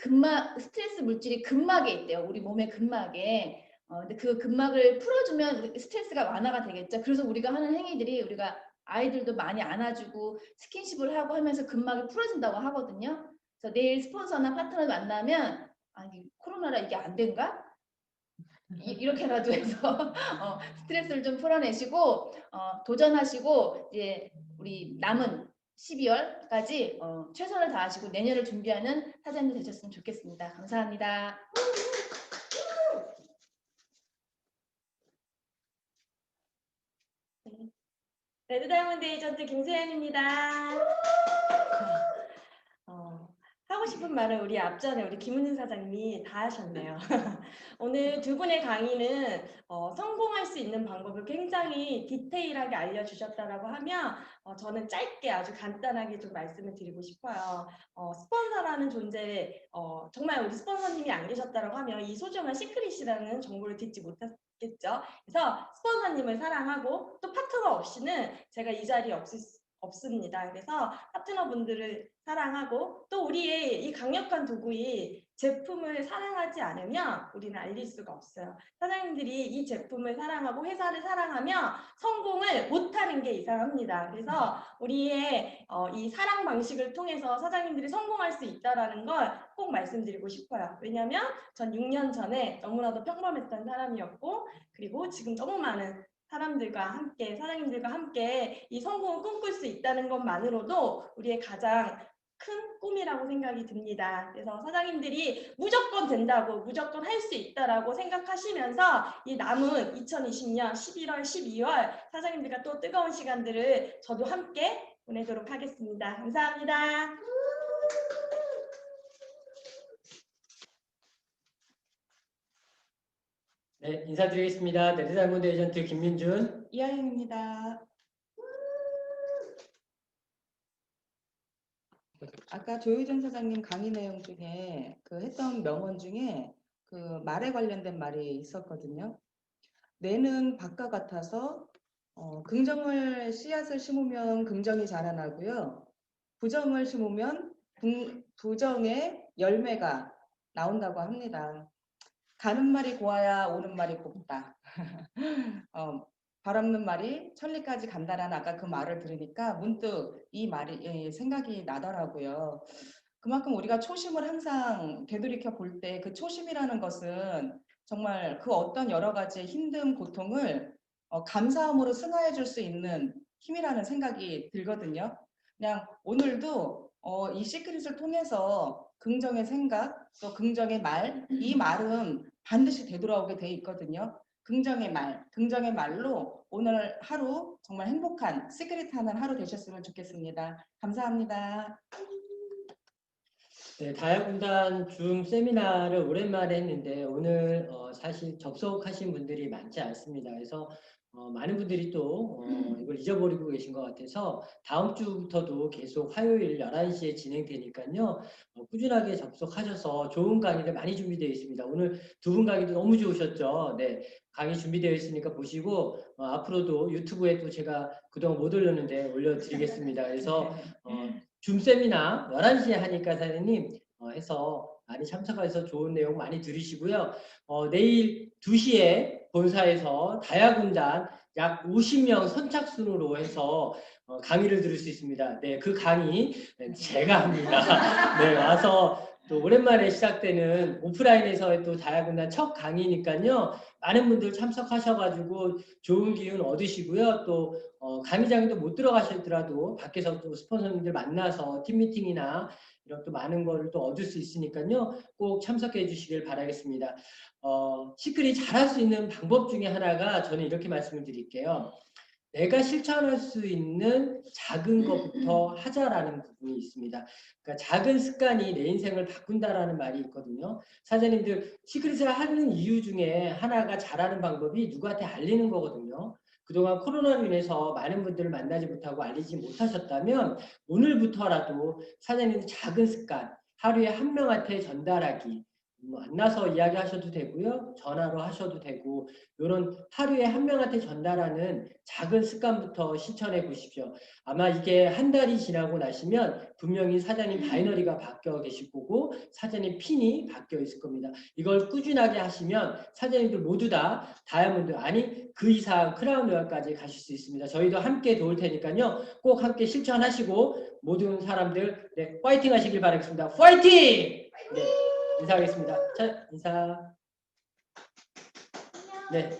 스트레스 물질이 근막에 있대요. 우리 몸의 근막에. 근데 그 근막을 풀어주면 우리 스트레스가 완화가 되겠죠. 그래서 우리가 하는 행위들이 우리가 아이들도 많이 안아주고 스킨십을 하고 하면서 근막이 풀어진다고 하거든요. 그래서 내일 스폰서나 파트너 만나면 아니 코로나라 이게 안 된가? 이렇게라도 해서 스트레스를 좀 풀어내시고 도전하시고 이제 우리 남은 12월까지 최선을 다하시고 내년을 준비하는 사장님 되셨으면 좋겠습니다. 감사합니다. 레드 다이아몬드 에이전트 김세연입니다. 하고 싶은 말은 우리 앞전에 우리 김은진 사장님이 다 하셨네요. 오늘 두 분의 강의는 성공할 수 있는 방법을 굉장히 디테일하게 알려주셨다라고 하면 저는 짧게 아주 간단하게 좀 말씀을 드리고 싶어요. 스폰서라는 존재, 정말 우리 스폰서님이 안 계셨다라고 하면 이 소중한 시크릿이라는 정보를 듣지 못했겠죠. 그래서 스폰서님을 사랑하고 또 파트너 없이는 제가 이 자리에 없습니다. 그래서 파트너분들을 사랑하고 또 우리의 이 강력한 도구인 제품을 사랑하지 않으면 우리는 알릴 수가 없어요. 사장님들이 이 제품을 사랑하고 회사를 사랑하면 성공을 못하는 게 이상합니다. 그래서 우리의 이 사랑 방식을 통해서 사장님들이 성공할 수 있다는 걸 꼭 말씀드리고 싶어요. 왜냐하면 전 6년 전에 너무나도 평범했던 사람이었고 그리고 지금 너무 많은 사람들과 함께 사장님들과 함께 이 성공을 꿈꿀 수 있다는 것만으로도 우리의 가장 큰 꿈이라고 생각이 듭니다. 그래서 사장님들이 무조건 된다고 무조건 할 수 있다라고 생각하시면서 이 남은 2020년 11월 12월 사장님들과 또 뜨거운 시간들을 저도 함께 보내도록 하겠습니다. 감사합니다. 네, 인사드리겠습니다. 레드 다이아몬드 에이전트 김민준. 이하영입니다. 아까 조효정 사장님 강의 내용 중에 했던 명언 중에 말에 관련된 말이 있었거든요. 뇌는 밭과 같아서 긍정을 씨앗을 심으면 긍정이 자라나고요. 부정을 심으면 부정의 열매가 나온다고 합니다. 가는 말이 고와야 오는 말이 곱다. 발 없는 말이 천리까지 간다라는 아까 그 말을 들으니까 문득 이 말이 생각이 나더라고요. 그만큼 우리가 초심을 항상 되돌이켜 볼 때 그 초심이라는 것은 정말 그 어떤 여러 가지 힘든 고통을 감사함으로 승화해 줄 수 있는 힘이라는 생각이 들거든요. 그냥 오늘도 이 시크릿을 통해서 긍정의 생각, 또 긍정의 말, 이 말은 반드시 되돌아오게 돼 있거든요. 긍정의 말로 오늘 하루 정말 행복한 시크릿하는 하루 되셨으면 좋겠습니다. 감사합니다. 네, 다야군단 줌 세미나를 오랜만에 했는데 오늘 사실 접속하신 분들이 많지 않습니다. 그래서 많은 분들이 또 이걸 잊어버리고 계신 것 같아서 다음 주부터도 계속 화요일 11시에 진행되니까요. 꾸준하게 접속하셔서 좋은 강의를 많이 준비되어 있습니다. 오늘 두 분 강의도 너무 좋으셨죠? 네, 강의 준비되어 있으니까 보시고 앞으로도 유튜브에 또 제가 그동안 못 올렸는데 올려드리겠습니다. 그래서 줌 세미나 11시에 하니까 사장님 해서 많이 참석해서 좋은 내용 많이 들으시고요. 내일 2시에 본사에서 다야군단 약 50명 선착순으로 해서 강의를 들을 수 있습니다. 네, 그 강의 제가 합니다. 네, 와서 또 오랜만에 시작되는 오프라인에서의 또 다야군단 첫 강의니까요. 많은 분들 참석하셔가지고 좋은 기운 얻으시고요. 또 강의장에도 못 들어가시더라도 밖에서 또 스폰서님들 만나서 팀 미팅이나 이런 또 많은 거를 또 얻을 수 있으니까요. 꼭 참석해 주시길 바라겠습니다. 시크릿 잘할 수 있는 방법 중에 하나가 저는 이렇게 말씀을 드릴게요. 내가 실천할 수 있는 작은 것부터 하자라는 부분이 있습니다. 그러니까 작은 습관이 내 인생을 바꾼다라는 말이 있거든요. 사장님들 시크릿을 하는 이유 중에 하나가 잘하는 방법이 누구한테 알리는 거거든요. 그동안 코로나로 인해서 많은 분들을 만나지 못하고 알리지 못하셨다면 오늘부터라도 사장님들 작은 습관, 하루에 한 명한테 전달하기, 만나서 이야기하셔도 되고요. 전화로 하셔도 되고 이런 하루에 한 명한테 전달하는 작은 습관부터 실천해 보십시오. 아마 이게 한 달이 지나고 나시면 분명히 사장님 바이너리가 바뀌어 계실 거고 사장님 핀이 바뀌어 있을 겁니다. 이걸 꾸준하게 하시면 사장님들 모두 다 다이아몬드 아니 그 이상 크라운 로얄까지 가실 수 있습니다. 저희도 함께 도울 테니까요. 꼭 함께 실천하시고 모든 사람들 네, 파이팅 하시길 바라겠습니다. 파이팅! 네. 인사하겠습니다. 자, 인사. 네.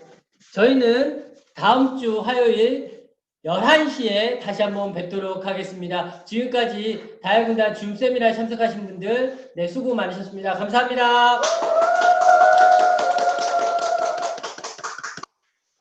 저희는 다음 주 화요일 11시에 다시 한번 뵙도록 하겠습니다. 지금까지 다이아군단 줌 세미나에 참석하신 분들, 네, 수고 많으셨습니다. 감사합니다.